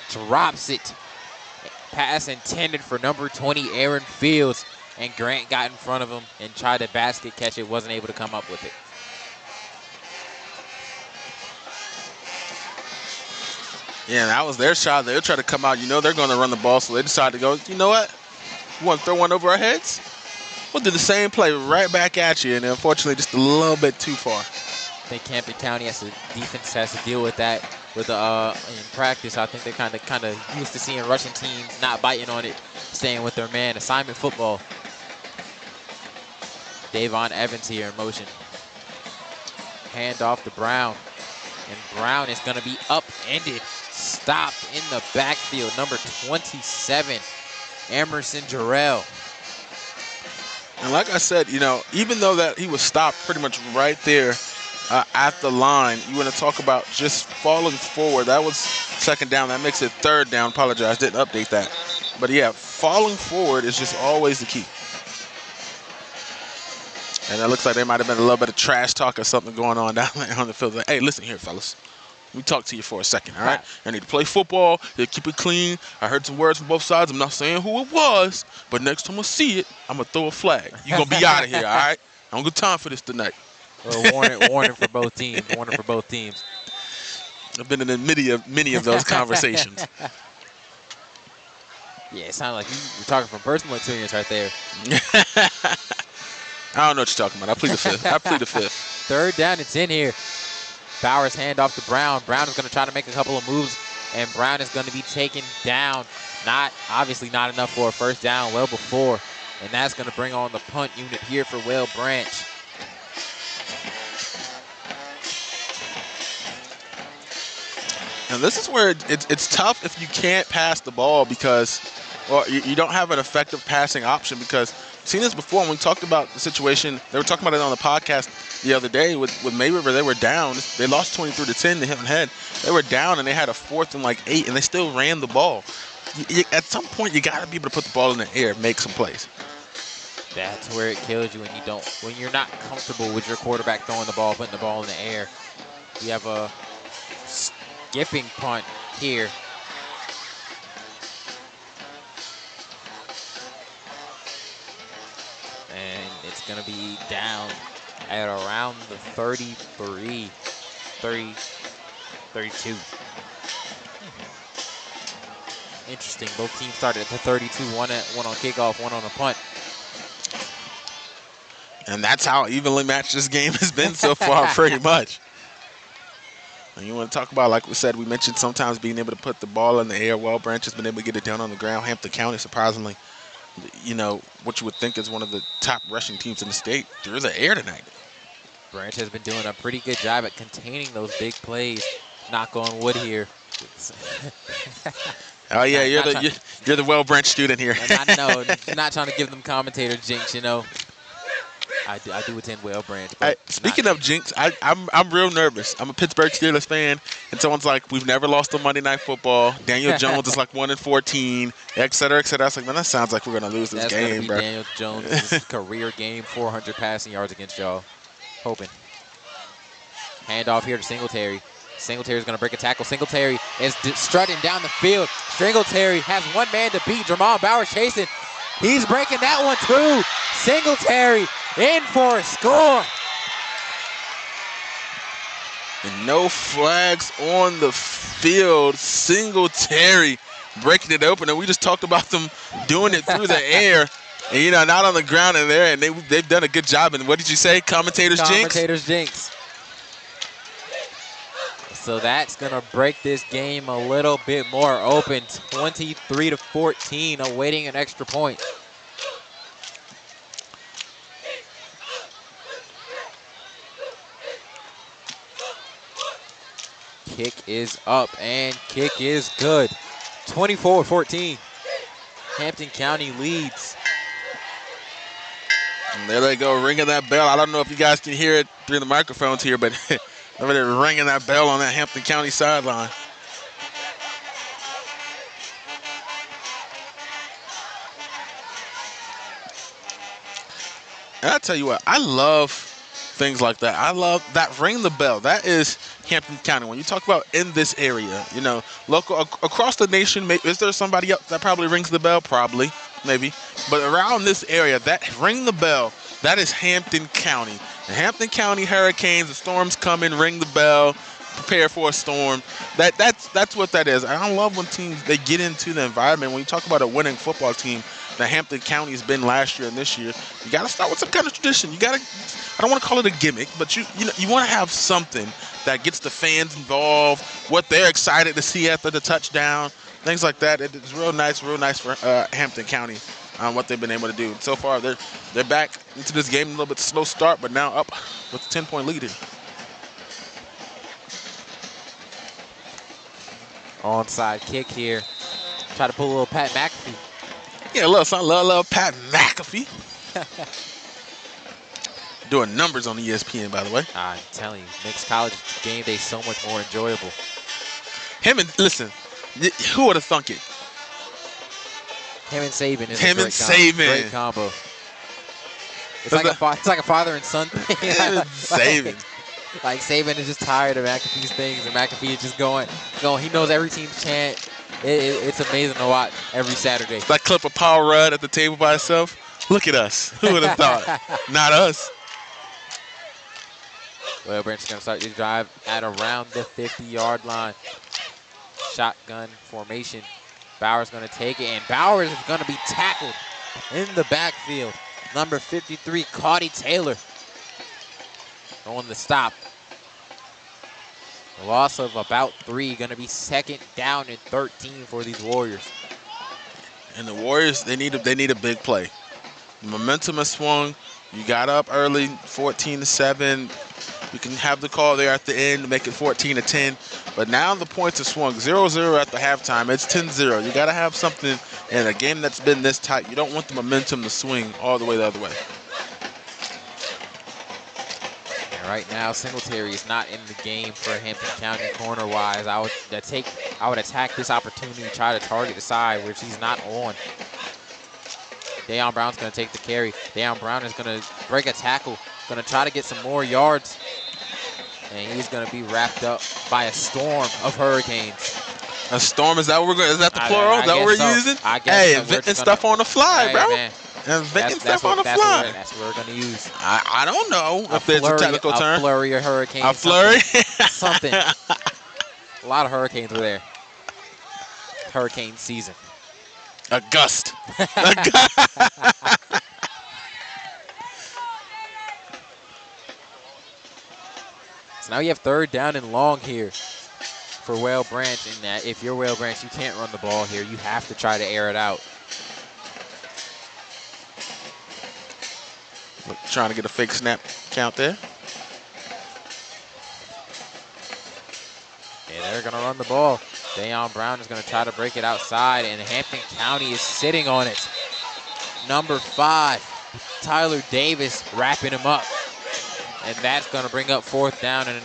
drops it. Pass intended for number 20, Aaron Fields, and Grant got in front of him and tried to basket catch it, wasn't able to come up with it. Yeah, that was their shot. They'll try to come out. They're going to run the ball, so they decided to go, you know what? You want to throw one over our heads? We'll do the same play right back at you, and unfortunately just a little bit too far. I think Hampton County defense has to deal with that in practice. I think they're kind of used to seeing rushing teams not biting on it, staying with their man. Assignment football. Davon Evans here in motion. Hand off to Brown, and Brown is going to be upended. Stopped in the backfield. Number 27, Emerson Jarrell. And like I said, even though that he was stopped pretty much right there at the line, you want to talk about just falling forward. That was second down. That makes it third down. Apologize, didn't update that. But yeah, falling forward is just always the key. And it looks like there might have been a little bit of trash talk or something going on down there on the field. Like, hey, listen here, fellas. Let me talk to you for a second, all right? I need to play football. You keep it clean. I heard some words from both sides. I'm not saying who it was, but next time I see it, I'm going to throw a flag. You're going to be out of here, all right? I don't got time for this tonight. Well, warning for both teams. Warning for both teams. I've been in many of those conversations. Yeah, it sounded like you're talking from personal experience right there. I don't know what you're talking about. I plead the fifth. I plead the fifth. Third down, it's in here. Bowers hand off to Brown. Brown is going to try to make a couple of moves, and Brown is going to be taken down. Obviously not enough for a first down well before, and that's going to bring on the punt unit here for Whale Branch. And this is where it's tough if you can't pass the ball because, well, you don't have an effective passing option because I've seen this before when we talked about the situation. They were talking about it on the podcast the other day with May River. They were down. They lost 23-10 to Hilton Head. They were down and they had a 4th and 8, and they still ran the ball. At some point, you got to be able to put the ball in the air, make some plays. That's where it kills you when you're not comfortable with your quarterback throwing the ball, putting the ball in the air. You have a skipping punt here. And it's going to be down at around the 32. Interesting. Both teams started at the 32. One on kickoff, one on a punt. And that's how evenly matched this game has been so far, pretty much. And you want to talk about, like we said, we mentioned sometimes being able to put the ball in the air. Well, Branch has been able to get it down on the ground. Hampton County, surprisingly, what you would think is one of the top rushing teams in the state through the air tonight. Branch has been doing a pretty good job at containing those big plays. Knock on wood here. Oh yeah, you're the Well Branch student here. Not trying to give them commentator jinx, I do attend Well Branch. Speaking of jinx, I'm real nervous. I'm a Pittsburgh Steelers fan, and someone's like, "We've never lost a Monday Night Football." Daniel Jones is like 1-14, et cetera, et cetera. I was like, man, that sounds like we're gonna lose this game, bro. Daniel Jones' career game, 400 passing yards against y'all. Hoping. Hand off here to Singletary. Singletary's going to break a tackle. Singletary is strutting down the field. Singletary has one man to beat. Jermon Bowers chasing. He's breaking that one too. Singletary in for a score. And no flags on the field. Singletary breaking it open. And we just talked about them doing it through the air. And, not on the ground in there. And they've done a good job. And what did you say? Commentators jinx? Commentators jinx. So that's going to break this game a little bit more open. 23-14, awaiting an extra point. Kick is up and kick is good. 24-14. Hampton County leads. And there they go, ringing that bell. I don't know if you guys can hear it through the microphones here, but over there ringing that bell on that Hampton County sideline. And I tell you what, I love things like that. I love that ring the bell. That is Hampton County. When you talk about in this area, local across the nation, is there somebody else that probably rings the bell? Probably, maybe. But around this area, that ring the bell, that is Hampton County. The Hampton County Hurricanes, the storm's coming, ring the bell, prepare for a storm. That's what that is. And I love when teams, they get into the environment. When you talk about a winning football team, that Hampton County has been last year and this year, you got to start with some kind of tradition. I don't want to call it a gimmick, but you want to have something that gets the fans involved, what they're excited to see after the touchdown, things like that. It's real nice for Hampton County. What they've been able to do. So far, they're back into this game, a little bit slow start, but now up with a 10-point lead here. Onside kick here. Try to pull a little Pat McAfee. Yeah, a little Pat McAfee. Doing numbers on ESPN, by the way. I'm telling you, makes college game day so much more enjoyable. Listen, who would have thunk it? Him and Saban is Him a and Saban. great combo. It's like it's like a father and son thing. Saban. Like Saban is just tired of McAfee's things, and McAfee is just going. He knows every team's chant. It's amazing to watch every Saturday. That clip of Paul Rudd at the table by himself. Look at us. Who would have thought? Not us. Well, Branch is going to start this drive at around the 50-yard line. Shotgun formation. Bowers going to take it, and Bowers is going to be tackled in the backfield. Number 53, Caudy Taylor, on the stop. A loss of about 3, going to be 2nd down and 13 for these Warriors. And the Warriors, they need a big play. The momentum has swung. You got up early, 14-7. You can have the call there at the end to make it 14-10. But now the points have swung 0-0 at the halftime. It's 10-0. You got to have something in a game that's been this tight. You don't want the momentum to swing all the way the other way. And right now, Singletary is not in the game for Hampton County corner-wise. I would attack this opportunity, try to target the side, which he's not on. Deion Brown's going to take the carry. Deion Brown is going to break a tackle, going to try to get some more yards. And he's going to be wrapped up by a storm of Hurricanes. A storm, is that what is that the plural? Is that what we're using? I guess hey, inventing stuff on the fly, bro. Man. Inventing stuff on the fly. That's what we're going to use. I don't know if there's a technical term. A flurry of hurricanes. A flurry? Something. A lot of hurricanes were there. Hurricane season. A gust. So now you have 3rd down and long here for Whale Branch. And that if you're Whale Branch, you can't run the ball here. You have to try to air it out. Look, trying to get a fake snap count there. And they're going to run the ball. Deion Brown is going to try to break it outside, and Hampton County is sitting on it. Number 5, Tyler Davis wrapping him up. And that's going to bring up 4th down, and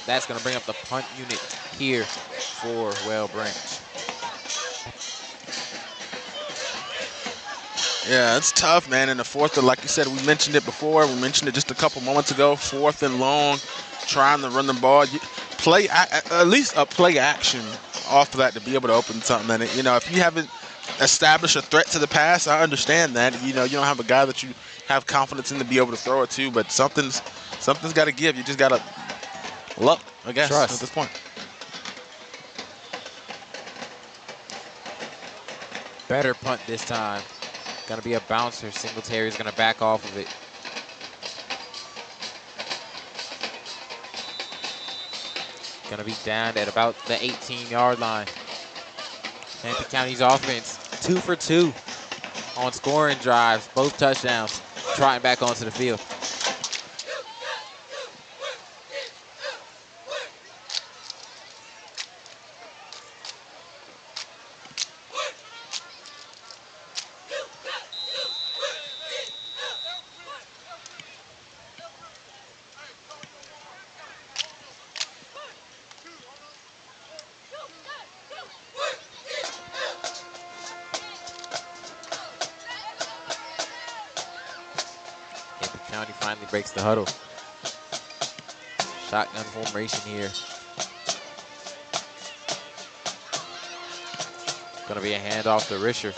that's going to bring up the punt unit here for Whale Branch. Yeah, it's tough, man. In the 4th, like you said, we mentioned it before. We mentioned it just a couple moments ago. 4th and long, trying to run the ball. Play at least a play action off of that to be able to open something. And if you haven't established a threat to the pass, I understand that. You don't have a guy that you have confidence in to be able to throw it to, but something's got to give. You just got to luck, I guess, trust at this point. Better punt this time. Going to be a bouncer. Singletary's going to back off of it. Going to be down at about the 18-yard line. Hampton County's offense, 2 for 2 on scoring drives, both touchdowns, trotting back onto the field. County finally breaks the huddle. Shotgun formation here. Going to be a handoff to Risher.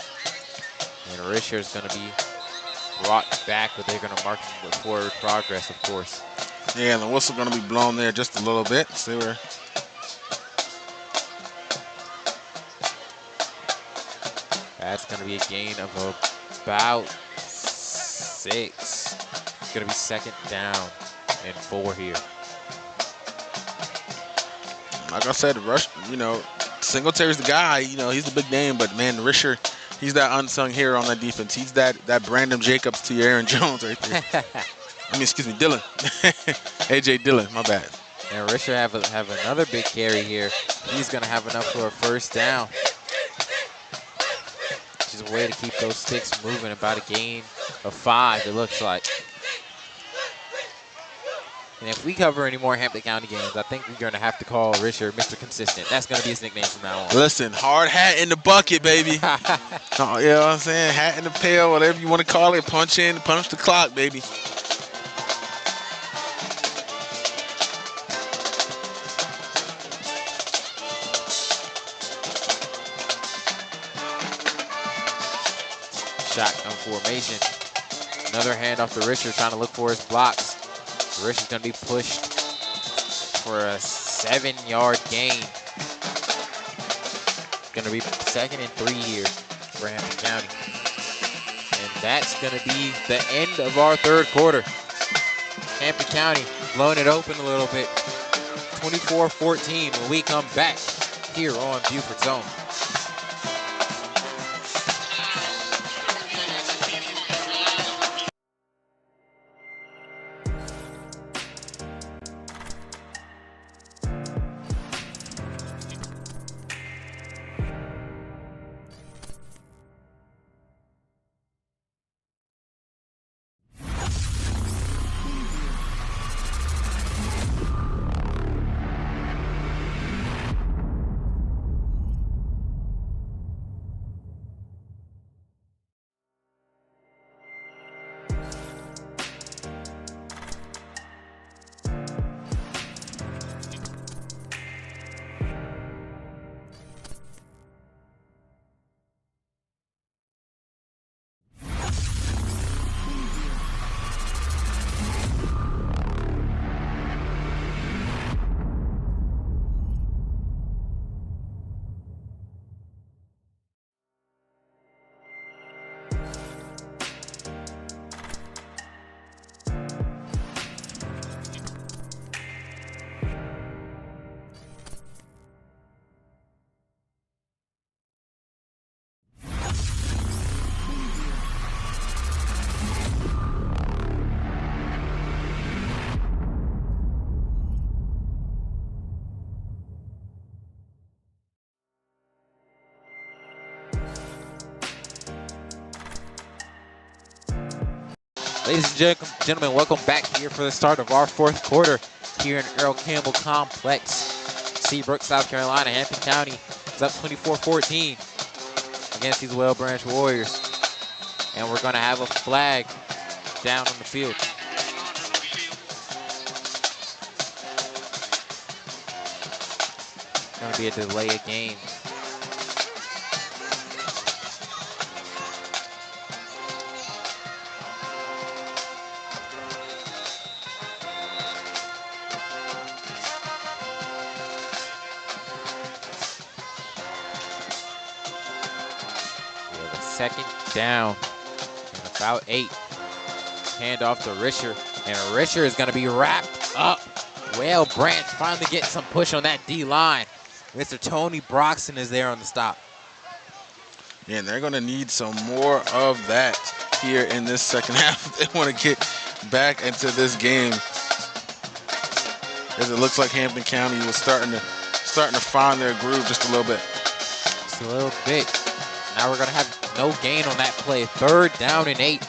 And Risher is going to be brought back, but they're going to mark him with forward progress, of course. Yeah, and the whistle going to be blown there just a little bit. See where. That's going to be a gain of about 6. It's going to be 2nd down and 4 here. Like I said, Singletary's the guy. He's the big name, but man, Risher, he's that unsung hero on that defense. He's that Brandon Jacobs to your Aaron Jones right there. Dillon. AJ Dillon, my bad. And Risher have another big carry here. He's going to have enough for a 1st down. Which is a way to keep those sticks moving. About a gain of 5, it looks like. And if we cover any more Hampton County games, I think we're going to have to call Richard Mr. Consistent. That's going to be his nickname from now on. Listen, hard hat in the bucket, baby. Oh, you know what I'm saying? Hat in the pail, whatever you want to call it. Punch in, punch the clock, baby. Shotgun formation. Another handoff to Richard trying to look for his blocks. Richard's going to be pushed for a 7-yard gain. Going to be 2nd and 3 here for Hampton County. And that's going to be the end of our 3rd quarter. Hampton County blowing it open a little bit. 24-14 when we come back here on Beaufort Zone. Ladies and gentlemen, welcome back here for the start of our 4th quarter here in Earl Campbell Complex, Seabrook, South Carolina. Hampton County is up 24-14 against these Well Branch Warriors. And we're going to have a flag down on the field. Going to be a delay of game. We have a 2nd down and about 8. Handoff to Risher, and Risher is going to be wrapped up. Well Branch finally getting some push on that D-line. Mr. Tony Broxton is there on the stop. Yeah, and they're going to need some more of that here in this second half. They want to get back into this game, as it looks like Hampton County was starting to find their groove just a little bit. Just a little bit. Now we're going to have no gain on that play. 3rd down and 8.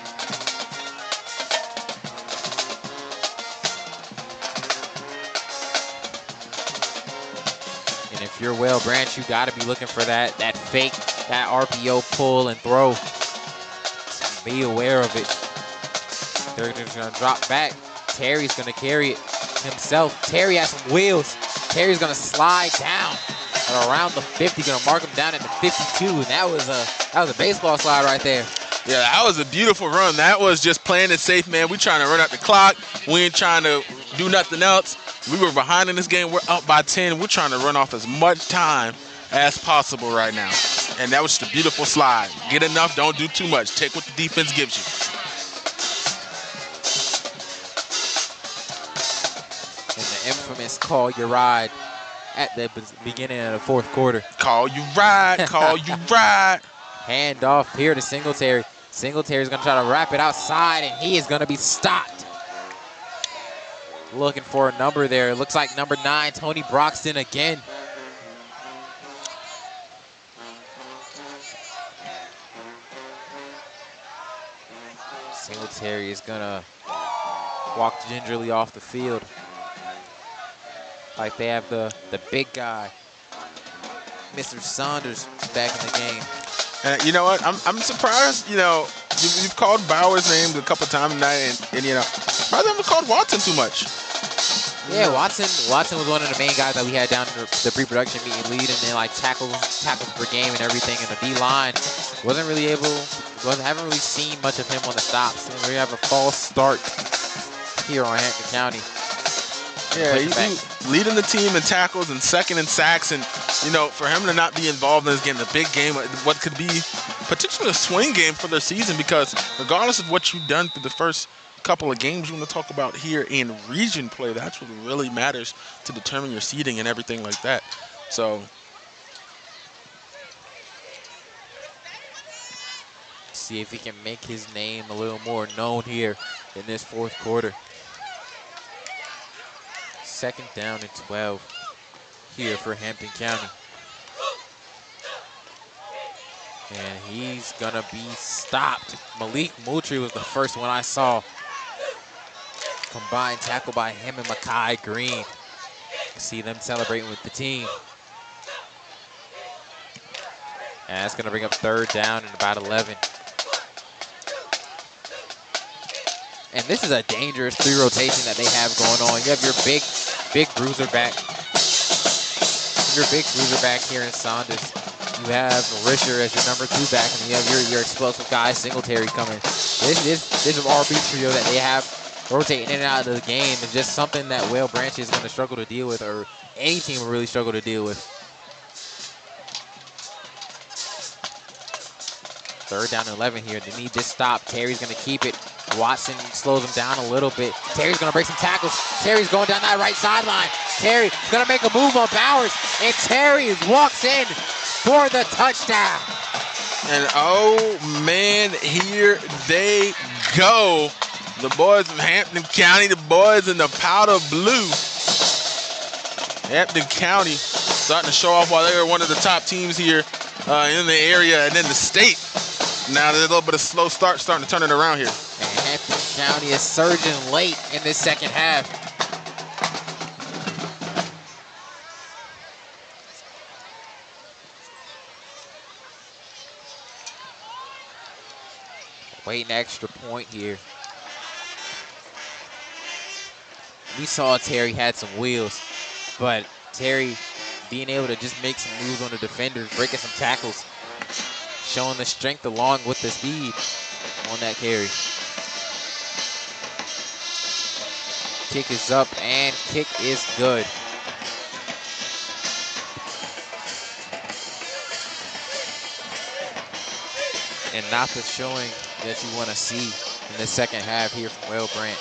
And if you're Well Branch, you got to be looking for that fake, that RPO pull and throw. So be aware of it. They're just going to drop back. Terry's going to carry it himself. Terry has some wheels. Terry's going to slide down at around the 50. Going to mark him down at the 52. And that was a baseball slide right there. Yeah, that was a beautiful run. That was just playing it safe, man. We trying to run out the clock. We ain't trying to do nothing else. We were behind in this game. We're up by 10. We're trying to run off as much time as possible right now. And that was just a beautiful slide. Get enough, don't do too much. Take what the defense gives you. And the infamous call your ride at the beginning of the 4th quarter. Call you ride, call you ride. Hand off here to Singletary. Singletary's going to try to wrap it outside, and he is going to be stopped. Looking for a number there. Looks like number 9, Tony Broxton again. Singletary is going to walk gingerly off the field. Like they have the big guy, Mr. Saunders, back in the game. And you know what? I'm surprised. You've called Bauer's name a couple times tonight, and I haven't called Watson too much. Yeah, Watson was one of the main guys that we had down in the pre-production meeting, leading in like tackles per game and everything. And the D-line haven't really seen much of him on the stops. And we have a false start here on Hampton County. Yeah, he's leading the team in tackles and second in sacks, and for him to not be involved in this game, the big game, what could be potentially a swing game for their season, because regardless of what you've done through the first couple of games, we want to talk about here in region play. That's what really matters to determine your seeding and everything like that. So see if he can make his name a little more known here in this fourth quarter. 2nd down and 12 here for Hampton County. And he's gonna be stopped. Malik Moultrie was the first one I saw. Combined tackle by him and Makai Green. See them celebrating with the team. And that's gonna bring up 3rd down and about 11. And this is a dangerous 3 rotation that they have going on. You have your big bruiser back. Your big bruiser back here in Saunders. You have Risher as your number 2 back, and you have your explosive guy Singletary coming. This is an RB trio that they have rotating in and out of the game, and just something that Whale Branch is going to struggle to deal with, or any team will really struggle to deal with. 3rd down and 11 here. They need this stop. Terry's going to keep it. Watson slows him down a little bit. Terry's going to break some tackles. Terry's going down that right sideline. Terry's going to make a move on Bowers, and Terry walks in for the touchdown. And oh man, here they go. The boys from Hampton County, the boys in the powder blue. Hampton County starting to show off why they are one of the top teams here in the area and in the state. Now there's a little bit of slow start starting to turn it around here. And Hampton County is surging late in this 2nd half. Waiting extra point here. We saw Terry had some wheels, but Terry being able to just make some moves on the defenders, breaking some tackles, showing the strength along with the speed on that carry. Kick is up, and kick is good. And not the showing that you want to see in the 2nd half here from Whale Branch.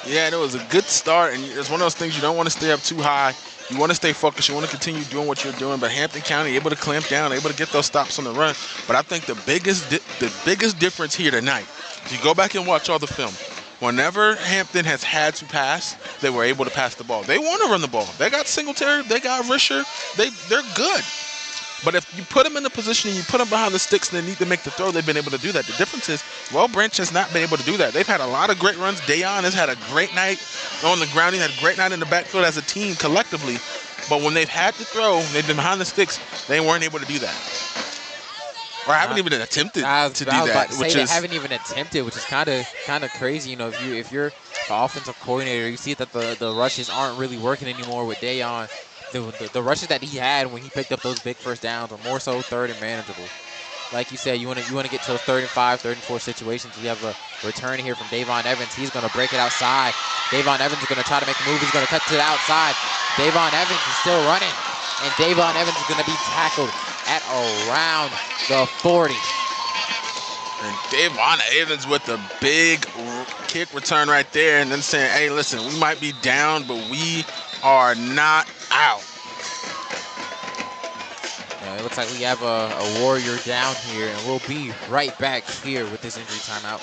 Yeah, and it was a good start, and it's one of those things you don't want to stay up too high. You want to stay focused. You want to continue doing what you're doing. But Hampton County able to clamp down, able to get those stops on the run. But I think the biggest difference here tonight, if you go back and watch all the film, whenever Hampton has had to pass, they were able to pass the ball. They want to run the ball. They got Singletary. They got Risher. They're good. But if you put them in a position and you put them behind the sticks and they need to make the throw, they've been able to do that. The difference is, Whale Branch has not been able to do that. They've had a lot of great runs. Dayon has had a great night on the ground. He had a great night in the backfield as a team collectively. But when they've had to throw, they've been behind the sticks, they weren't able to do that. Or haven't even attempted to do that. They haven't even attempted, which is kind of crazy. You know, if you're the offensive coordinator, you see that the rushes aren't really working anymore with Dayon. The rushes that he had when he picked up those big 1st downs are more so 3rd and manageable. Like you said, you want to get to those 3rd and 5, 3rd and 4 situations. We have a return here from Davon Evans. He's going to break it outside. Davon Evans is going to try to make a move. He's going to cut to the outside. Davon Evans is still running, and Davon Evans is going to be tackled at around the 40. And Davon Evans with the big kick return right there, and then saying, hey, listen, we might be down, but we are not out. It looks like we have a Warrior down here, and we'll be right back here with this injury timeout.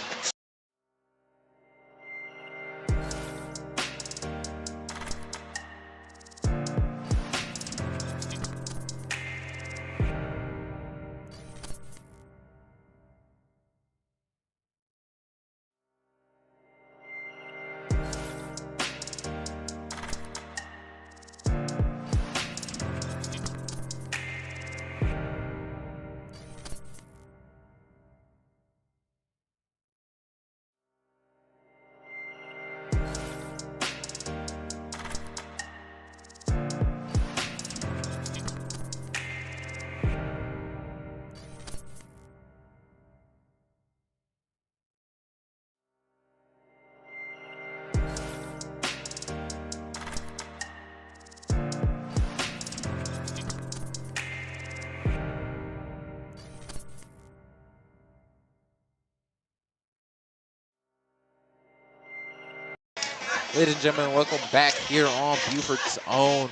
Ladies and gentlemen, welcome back here on Beaufort's Own.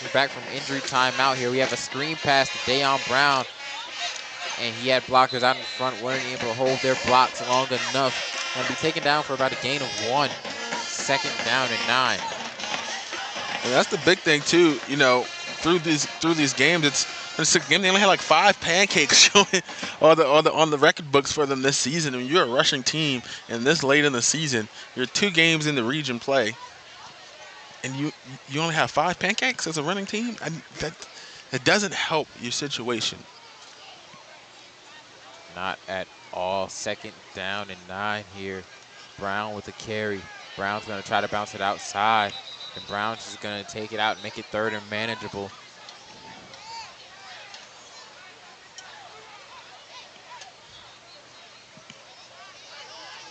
We're back from injury timeout here. We have a screen pass to Dayon Brown, and he had blockers out in front, weren't able to hold their blocks long enough. Going to be taken down for about a gain of 1. 2nd down and 9. And that's the big thing too. You know, through these games, it's a game they only had like 5 pancakes showing on the record books for them this season. I mean, you're a rushing team, and this late in the season, you're 2 games in the region play, and you only have 5 pancakes as a running team. That doesn't help your situation. Not at all. 2nd down and 9 here. Brown with the carry. Brown's going to try to bounce it outside, and Brown's just going to take it out and make it 3rd and manageable.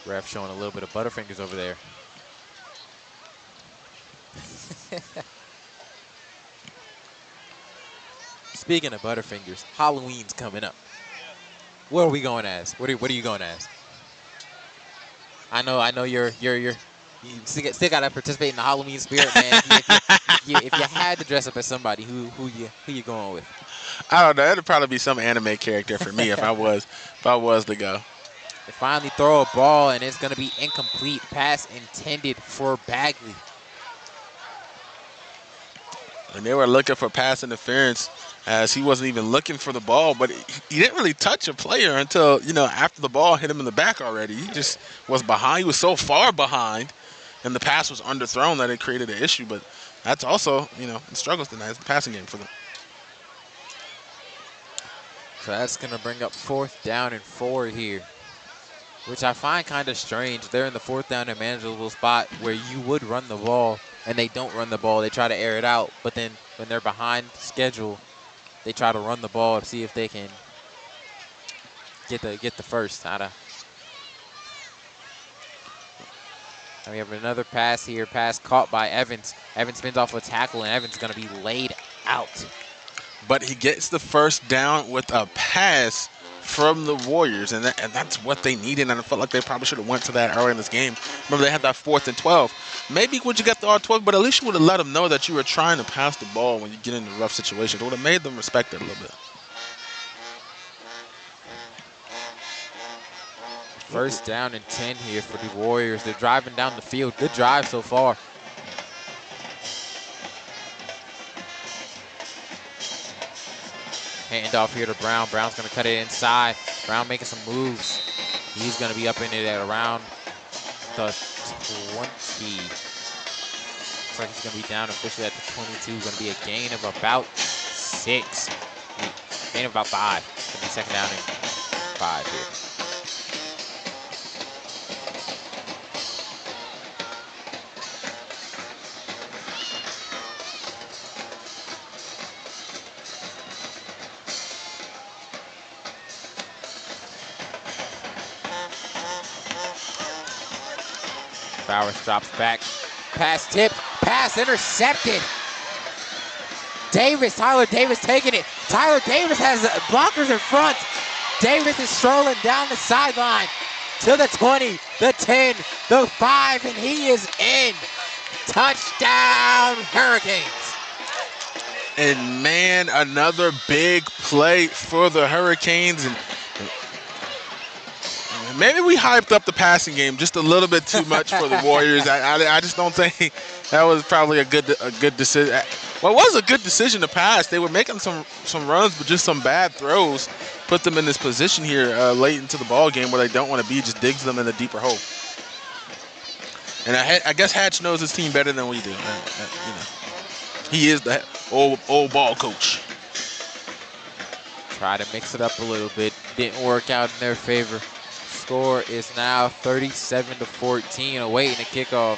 Ref showing a little bit of Butterfingers over there. Speaking of Butterfingers, Halloween's coming up. What are we going as? What are you going as? I know you still gotta participate in the Halloween spirit, man. If you had to dress up as somebody, who you going with? I don't know. It'd probably be some anime character for me if I was to go. They finally throw a ball, and it's gonna be incomplete. Pass intended for Bagley. And they were looking for pass interference, as he wasn't even looking for the ball, but he didn't really touch a player until, after the ball hit him in the back already. He just was behind. He was so far behind, and the pass was underthrown that it created an issue. But that's also, it struggles tonight. It's the passing game for them. So that's going to bring up 4th down and 4 here, which I find kind of strange. They're in the 4th down and manageable spot where you would run the ball, and they don't run the ball. They try to air it out, but then when they're behind schedule, they try to run the ball to see if they can get the first out of. And we have another pass here. Pass caught by Evans. Evans spins off a tackle, and Evans going to be laid out. But he gets the first down with a pass from the Warriors, and that's what they needed. And I felt like they probably should have went to that early in this game. Remember, they had that 4th and 12. Maybe would you get the R12, but at least you would have let them know that you were trying to pass the ball when you get into rough situations. It would have made them respect it a little bit. 1st down and 10 here for the Warriors. They're driving down the field. Good drive so far. Hand off here to Brown. Brown's going to cut it inside. Brown making some moves. He's going to be up in it at around the 20. Looks like he's going to be down officially at the 22. Going to be a gain of about 6. Gain of about 5. Going to be 2nd down and 5 here. Bowers drops back. Pass tipped. Pass intercepted. Tyler Davis taking it. Tyler Davis has blockers in front. Davis is strolling down the sideline to the 20, the 10, the 5, and he is in. Touchdown, Hurricanes. And man, another big play for the Hurricanes. And maybe we hyped up the passing game just a little bit too much for the Warriors. I just don't think that was probably a good decision. Well, it was a good decision to pass. They were making some runs, but just some bad throws put them in this position here late into the ball game where they don't want to be. Just digs them in a deeper hole. And I guess Hatch knows his team better than we do. He is the old ball coach. Try to mix it up a little bit. Didn't work out in their favor. Score is now 37-14, awaiting a kickoff.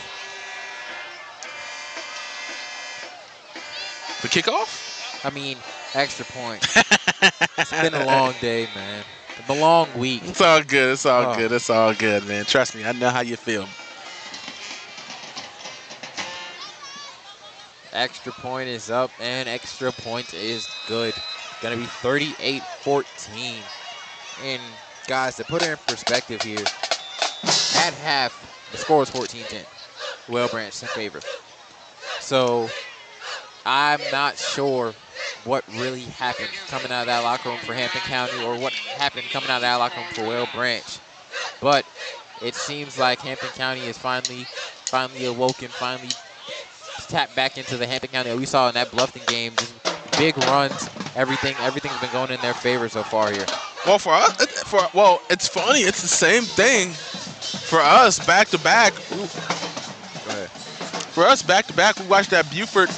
The kickoff? I mean, extra point. It's been a long day, man. A long week. It's all good. It's all good. It's all good, man. Trust me, I know how you feel. Extra point is up, and extra point is good. Gonna be 38-14. And guys, to put it in perspective here, at half, the score was 14-10. Well Branch in favor. So I'm not sure what really happened coming out of that locker room for Hampton County or what happened coming out of that locker room for Well Branch. But it seems like Hampton County is finally awoken, finally tapped back into the Hampton County that we saw in that Bluffton game. Just big runs, everything's been going in their favor so far here. Well, for us, it's funny. It's the same thing for us back to back. Go ahead. For us back to back, we watched that Beaufort.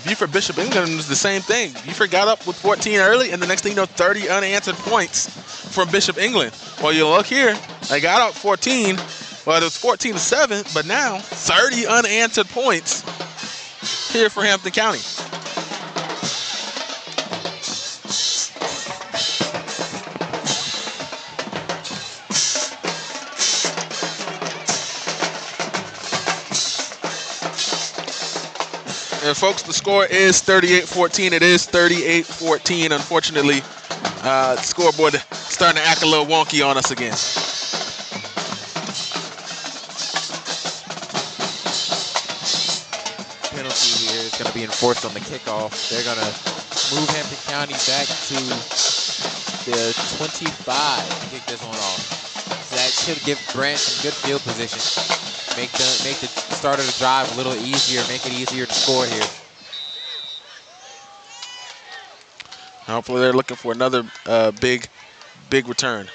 Beaufort Bishop England was the same thing. Beaufort got up with 14 early, and the next thing you know, 30 unanswered points from Bishop England. Well, you look here, they got up 14. Well, it was 14-7, but now 30 unanswered points here for Hampton County. And folks, the score is 38-14. It is 38-14. Unfortunately, the scoreboard starting to act a little wonky on us again. Penalty here is going to be enforced on the kickoff. They're going to move Hampton County back to the 25 to kick this one off. So that should give Branch some good field position. Make the start of the drive a little easier, make it easier to score here. Hopefully they're looking for another big return.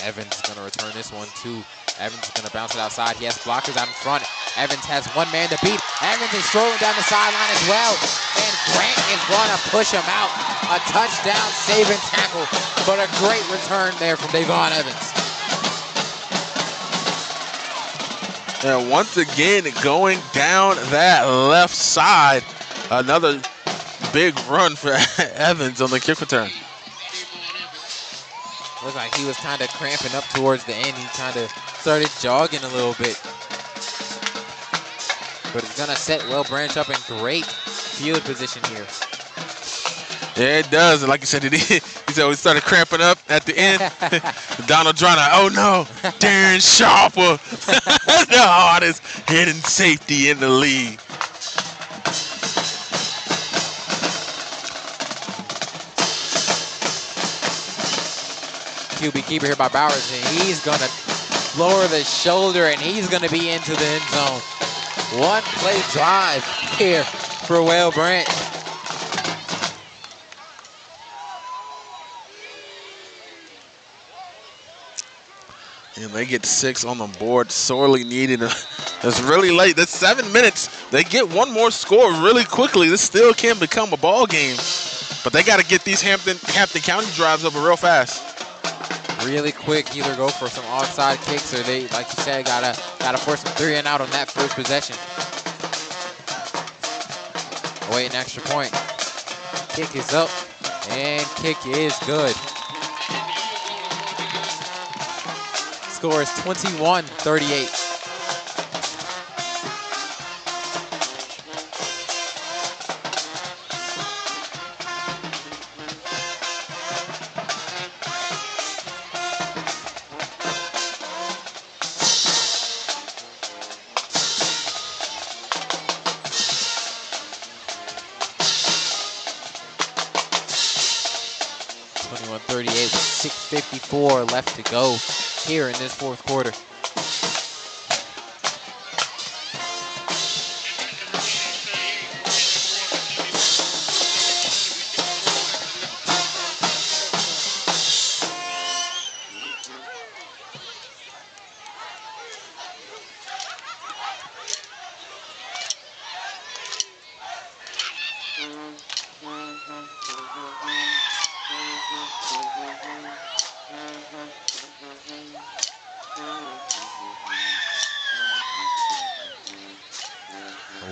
Evans is going to return this one too. Evans is going to bounce it outside. He has blockers out in front. Evans has one man to beat. Evans is strolling down the sideline as well. And Grant is going to push him out. A touchdown saving tackle, but a great return there from Davon Evans. And once again, going down that left side, another big run for Evans on the kick return. Looks like he was kind of cramping up towards the end. He kind of started jogging a little bit. But it's going to set Well Branch up in great field position here. Yeah, it does. And like you said, he said we started cramping up at the end. Donald Drana, oh no, Darren Sharper, the hardest hitting safety in the league. QB keeper here by Bowers, and he's going to lower the shoulder, and he's going to be into the end zone. One play drive here for Well Branch. And they get 6 on the board, sorely needed. It's really late. That's 7 minutes. They get one more score really quickly. This still can become a ball game. But they got to get these Hampton County drives over real fast. Really quick, either go for some onside kicks or they, like you said, gotta force some 3 and out on that first possession. Await an extra point. Kick is up, and kick is good. Score is 21-38. With 6:54 left to go here in this fourth quarter.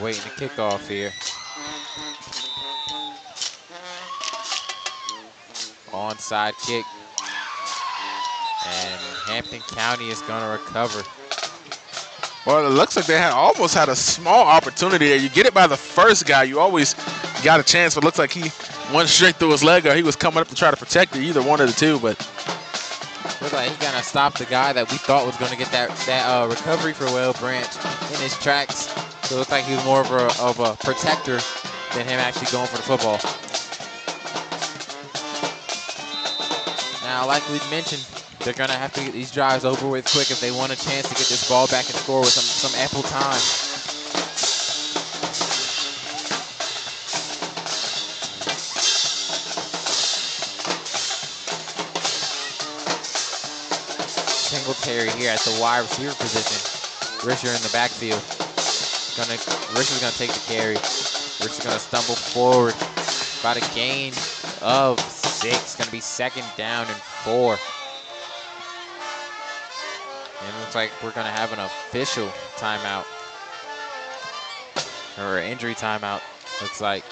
Waiting to kick off here. Onside kick. And Hampton County is going to recover. Well, it looks like they almost had a small opportunity there. You get it by the first guy. You always got a chance, but looks like he went straight through his leg, or he was coming up to try to protect it. Either one of the two, but Looks like he's gonna stop the guy that we thought was gonna get that recovery for Will Branch in his tracks. So it looked like he was more of a protector than him actually going for the football. Now, like we mentioned, they're gonna have to get these drives over with quick if they want a chance to get this ball back and score with some ample time. Singletary here at the wide receiver position. Risher in the backfield. Risher's gonna take the carry. Risher's gonna stumble forward. About a gain of 6. Gonna be 2nd down and 4. And it looks like we're gonna have an official timeout. Or injury timeout, looks like.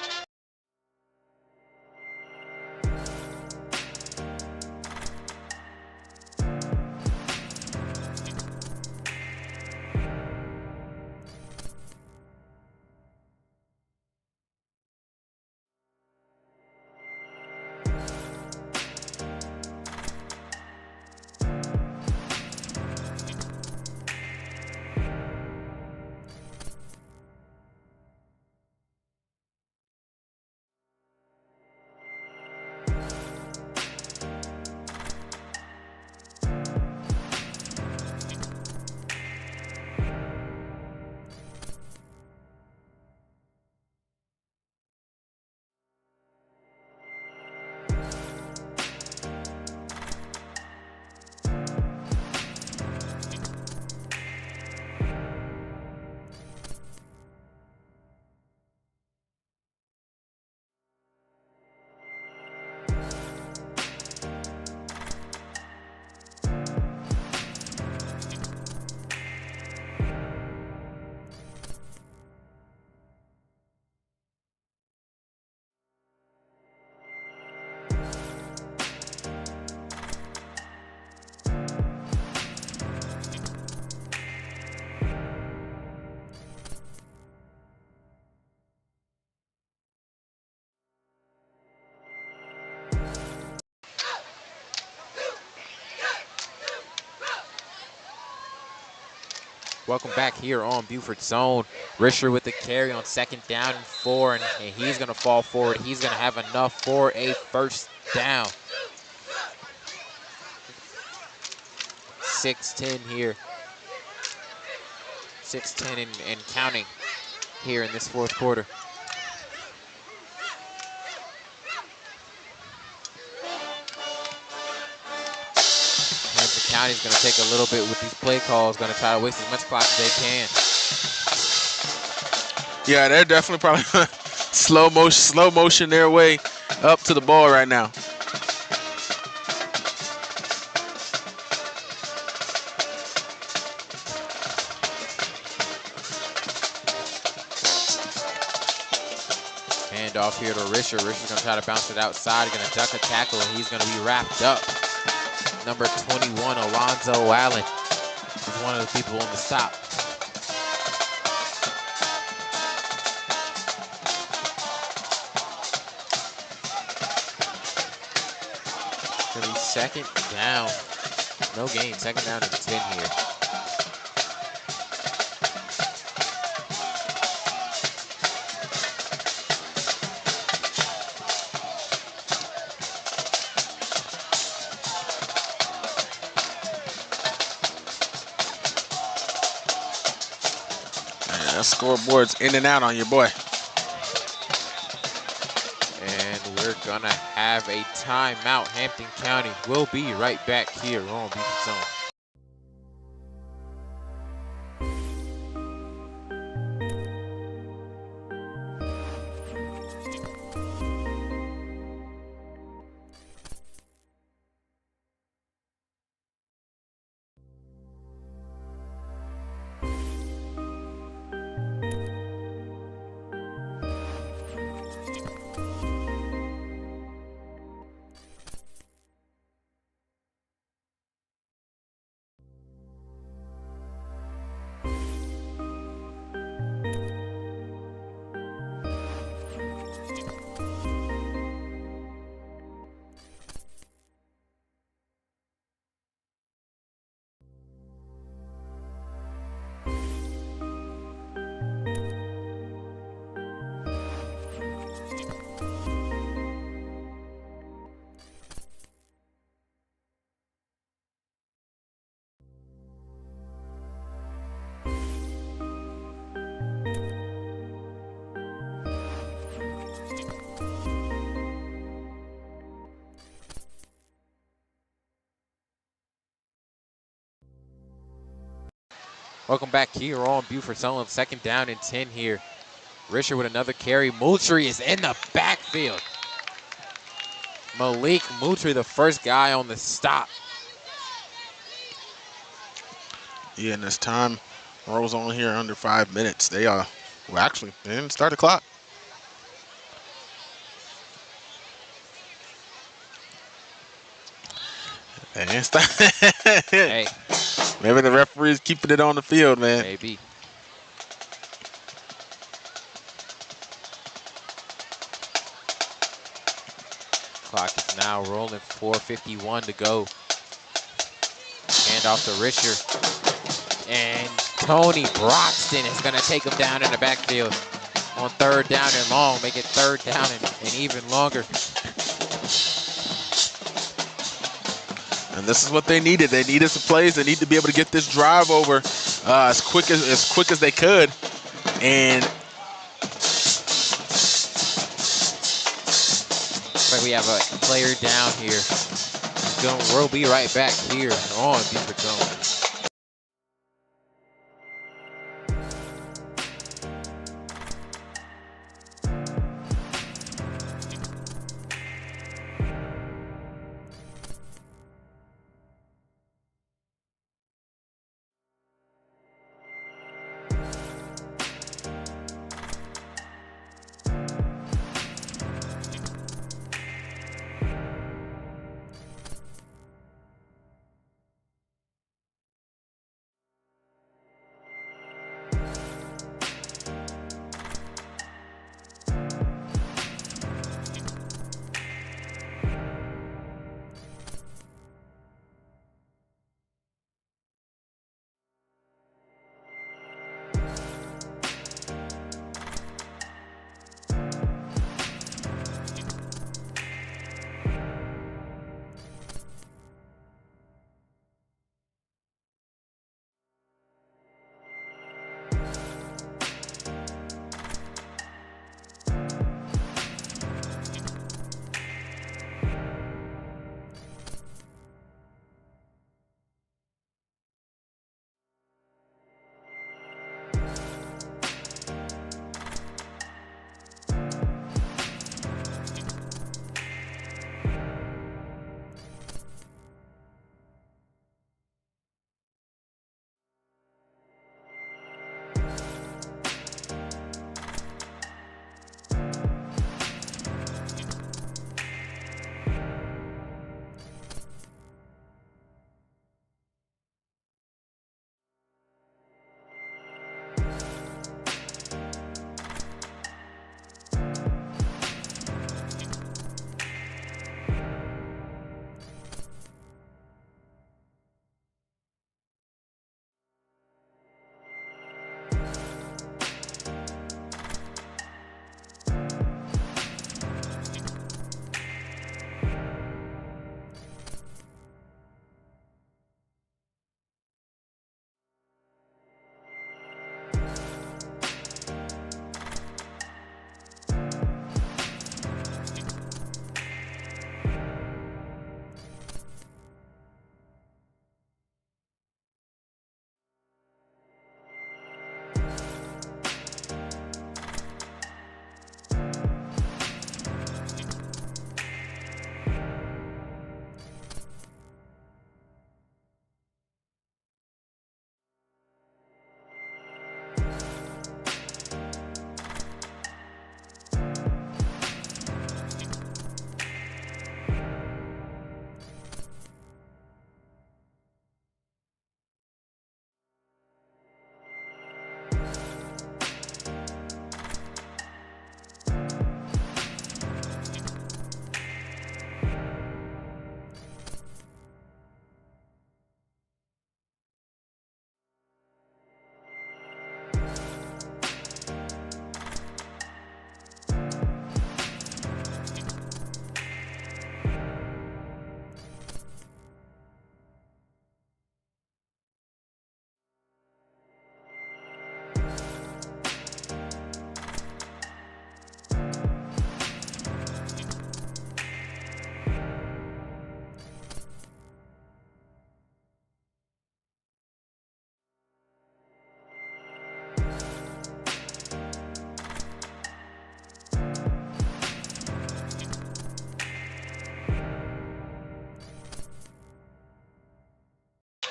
Welcome back here on Beaufort Zone. Risher with the carry on 2nd down and 4, and he's gonna fall forward. He's gonna have enough for a 1st down. 6-10 here. 6-10 and counting here in this 4th quarter. Hampton County's gonna take a little bit with these play calls, gonna try to waste as much clock as they can. yeah, they're definitely probably slow motion their way up to the ball right now. Hand off here to Risher. Risher's gonna try to bounce it outside. Gonna duck a tackle, and he's gonna be wrapped up. Number 21, Alonzo Allen, is one of the people on the stop. Gonna be 2nd down. No gain. 2nd down and 10 here. That scoreboard's in and out on your boy. And we're gonna have a timeout. Hampton County will be right back here on Beaufort Zone. Welcome back here on Beaufort Sullivan. 2nd down and 10 here. Risher with another carry. Moultrie is in the backfield. Malik Moultrie, the first guy on the stop. Yeah, and this time rolls on here under 5 minutes. They well, actually, they didn't start the clock. They didn't start. Hey, Maybe the referee's keeping it on the field, man. maybe. Clock is now rolling. 4:51 to go. Hand off to Risher. And Tony Broxton is going to take him down in the backfield on 3rd down and long. Make it 3rd down and even longer. And this is what they needed. They needed some plays. They need to be able to get this drive over as quick as they could. And looks like we have a player down here. We'll be right back here on Beaufort Zone.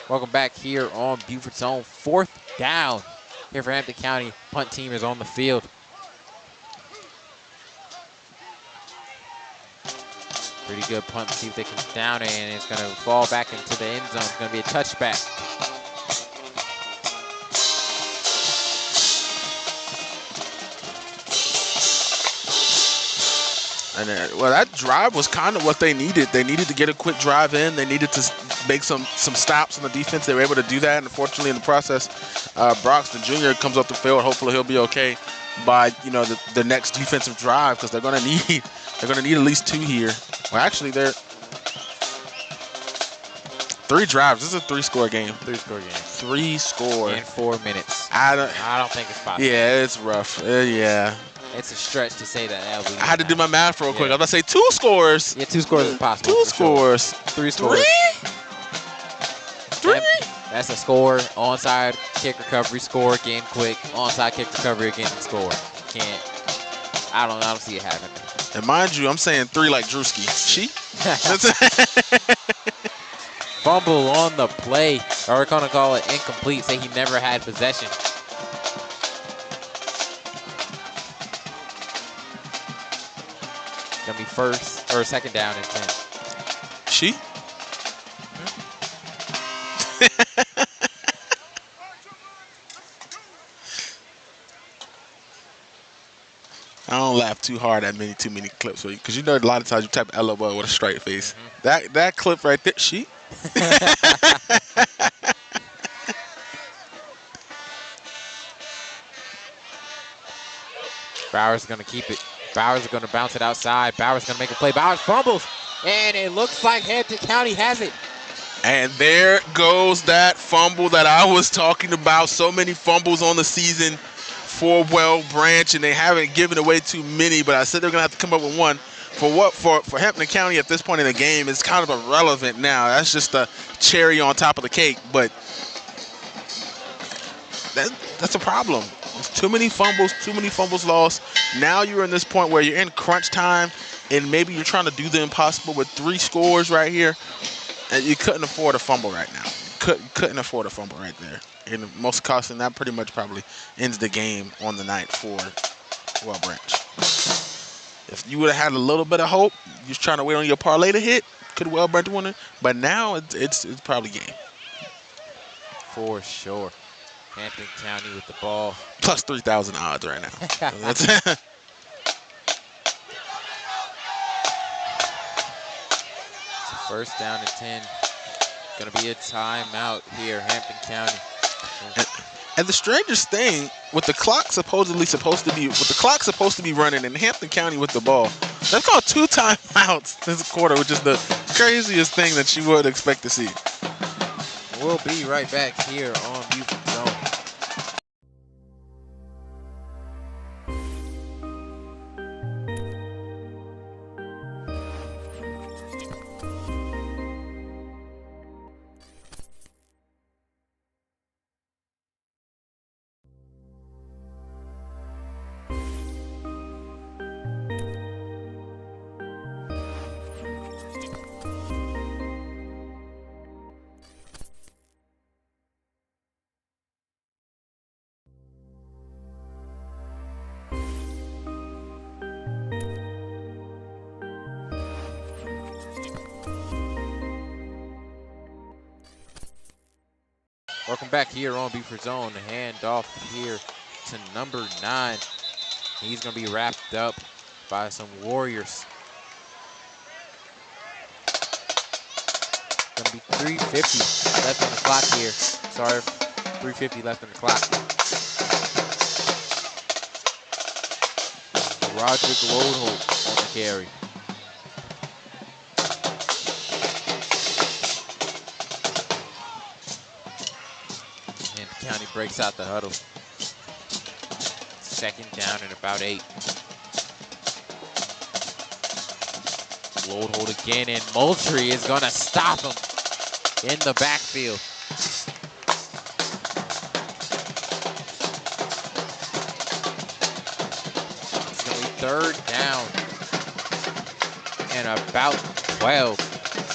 Welcome back here on Beaufort's own 4th down. Here for Hampton County, punt team is on the field. Pretty good punt. See if they can down it, and it's going to fall back into the end zone. It's going to be a touchback. And well, that drive was kind of what they needed. They needed to get a quick drive in. They needed to make some stops on the defense. They were able to do that. And unfortunately, in the process, Broxton Jr. comes up the field. Hopefully, he'll be okay by the next defensive drive, because they're going to need at least 2 here. Well, actually, they're 3 drives. This is a 3-score game. 3-score game. 3 score in 4 minutes. I don't think it's possible. Yeah, it's rough. Yeah. It's a stretch to say that. I had to do my math real quick. I was about to say 2 scores. Yeah, 2 scores is possible. 2 scores. Sure. 3 scores. 3? That's a score, onside, kick recovery, score, game quick, onside, kick recovery, again, score. I don't see it happening. And mind you, I'm saying 3 like Drewski. She? Fumble on the play. Or we're going to call it incomplete, say he never had possession. Gonna be 2nd down and 10. She? I don't laugh too hard at too many clips, because a lot of times you type LOL with a straight face. That clip right there, she? Bowers gonna keep it. Bowers is gonna bounce it outside. Bowers gonna make a play. Bowers fumbles, and it looks like Hampton County has it. And there goes that fumble that I was talking about. So many fumbles on the season for Well Branch, and they haven't given away too many, but I said they're gonna have to come up with one. For Hampton County at this point in the game, it's kind of irrelevant now. That's just the cherry on top of the cake, but that's a problem. Too many fumbles lost. Now you're in this point where you're in crunch time, and maybe you're trying to do the impossible with 3 scores right here, and you couldn't afford a fumble right now. Couldn't afford a fumble right there. And most costing, that pretty much probably ends the game on the night for Well Branch. If you would have had a little bit of hope, you're just trying to wait on your parlay to hit, could Well Branch win it. But now it's probably game. For sure. Hampton County with the ball. Plus 3,000 odds right now. So that's 1st down and 10. Gonna be a timeout here, Hampton County. And the strangest thing, with the clock supposed to be running in Hampton County with the ball, that's called 2 timeouts this quarter, which is the craziest thing that you would expect to see. We'll be right back here on Beaufort Zone. Welcome back here on Beaufort Zone. Hand off here to number 9. He's going to be wrapped up by some Warriors. Going to be 3:50 left on the clock here. Sorry, 3:50 left on the clock. Roderick Lodeholt on the carry. County breaks out the huddle. 2nd down and about 8. Lodeholt again, and Moultrie is going to stop him in the backfield. It's going to be 3rd down and about 12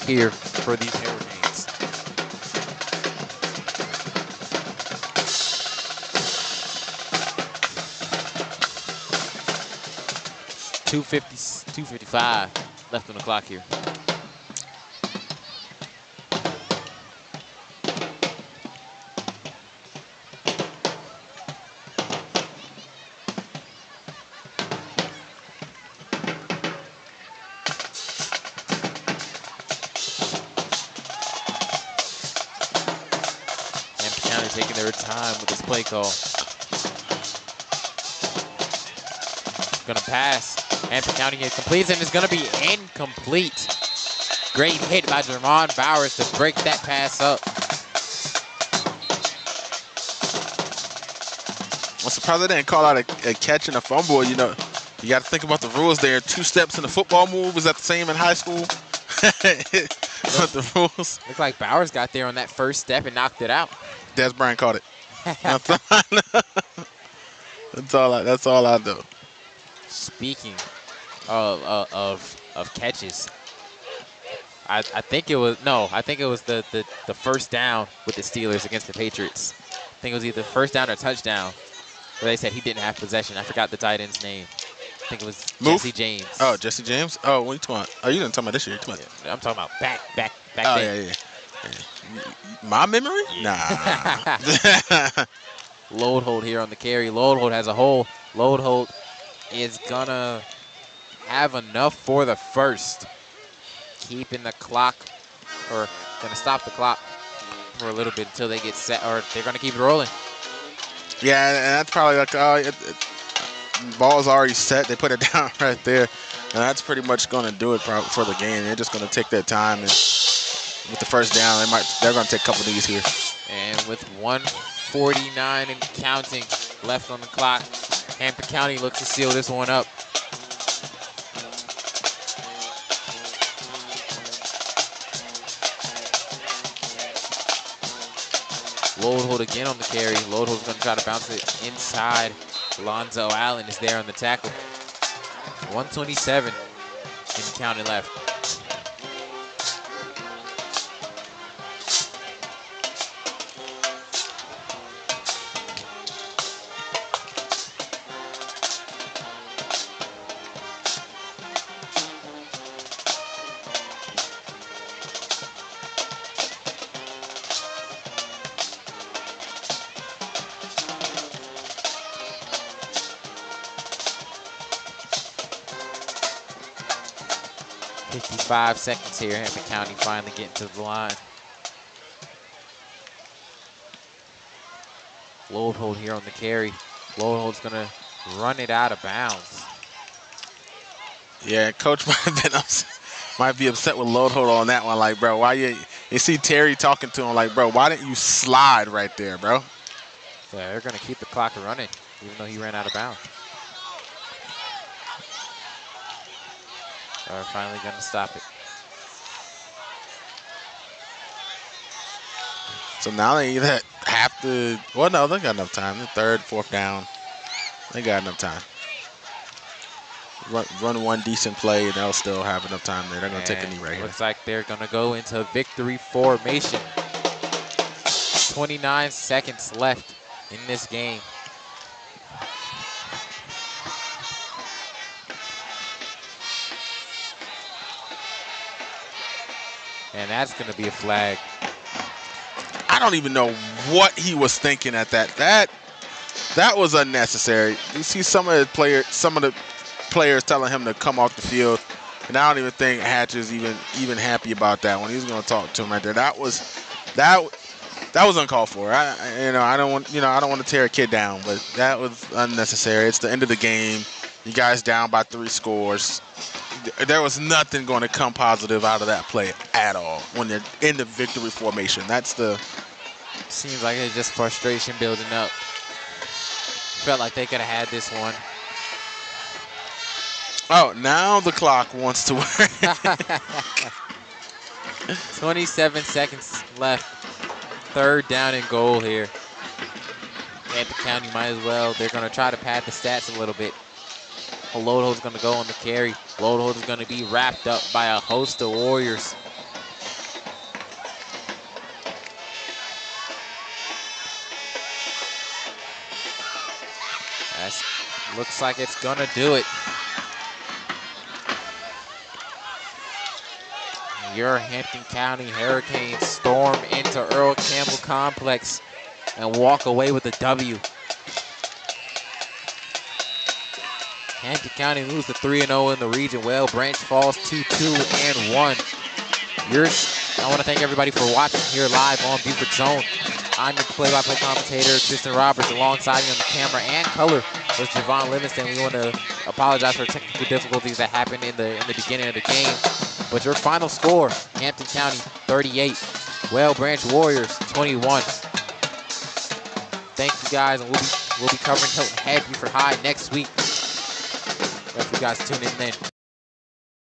here for these Hurricanes. 2:55 left on the clock here. Hampton County taking their time with this play call. Gonna pass. Hampton County completes and is gonna be incomplete. Great hit by Jermon Bowers to break that pass up. I'm surprised they didn't call out a catch and a fumble. You know, you got to think about the rules there. 2 steps in the football move. Is that the same in high school? What the rules? Looks like Bowers got there on that first step and knocked it out. Des Bryant caught it. That's all I know. Speaking of catches, I think it was the first down with the Steelers against the Patriots. I think it was either first down or touchdown where they said he didn't have possession. I forgot the tight end's name. I think it was Jesse James. Oh, Jesse James? Oh, what are you talking about? Oh, you didn't talk about this year. Yeah, I'm talking about back Oh, then. yeah. My memory? Yeah. Nah. Load hold here on the carry. Load hold has a hole. Load hold is gonna have enough for the first. Keeping the clock, or gonna stop the clock for a little bit until they get set, or they're gonna keep it rolling. Yeah, and that's probably like, ball's already set. They put it down right there. And that's pretty much going to do it for the game. They're just going to take their time. And with the first down, they're going to take a couple of these here. And with 1:49 and counting left on the clock, Hampton County looks to seal this one up. Load hold again on the carry. Load hold's going to try to bounce it inside. Lonzo Allen is there on the tackle. 1:27 and counting left. Five seconds here. Hampton County finally getting to the line. Load hold here on the carry. Load hold's gonna run it out of bounds. Yeah, coach might be upset with load hold on that one. Like, bro, why you see Terry talking to him like, bro, why didn't you slide right there, bro? Yeah, they're gonna keep the clock running, even though he ran out of bounds. They're finally gonna stop it. So now they either have to, well, no, they got enough time. The third, fourth down, they got enough time. Run one decent play, and they'll still have enough time there. They're going to take a knee right here. Looks like they're going to go into victory formation. 29 seconds left in this game. And that's going to be a flag. I don't even know what he was thinking at that. That was unnecessary. You see some of the players telling him to come off the field, and I don't even think Hatch is even happy about that when he's going to talk to him right there. That was uncalled for. I don't want to tear a kid down, but that was unnecessary. It's the end of the game. You guys down by 3 scores. There was nothing going to come positive out of that play at all when they're in the victory formation. Seems like it's just frustration building up. Felt like they could have had this one. Oh, now the clock wants to work. 27 seconds left. Third down and goal here. Hampton County might as well. They're going to try to pad the stats a little bit. Load hold's going to go on the carry. Load hold is going to be wrapped up by a host of Warriors. Looks like it's going to do it. your Hampton County Hurricanes storm into Earl Campbell Complex and walk away with a W. Hampton County moves to 3-0 in the region. Well, Branch falls 2-2-1. I want to thank everybody for watching here live on Beaufort Zone. I'm your play-by-play commentator, Tristan Roberts. Alongside me on the camera and color was Javon Livingston. We want to apologize for technical difficulties that happened in the beginning of the game. But your final score, Hampton County 38, Well Branch Warriors 21. Thank you guys, and we'll be covering Hilton Head Beaufort High next week. Hope you guys tune in then.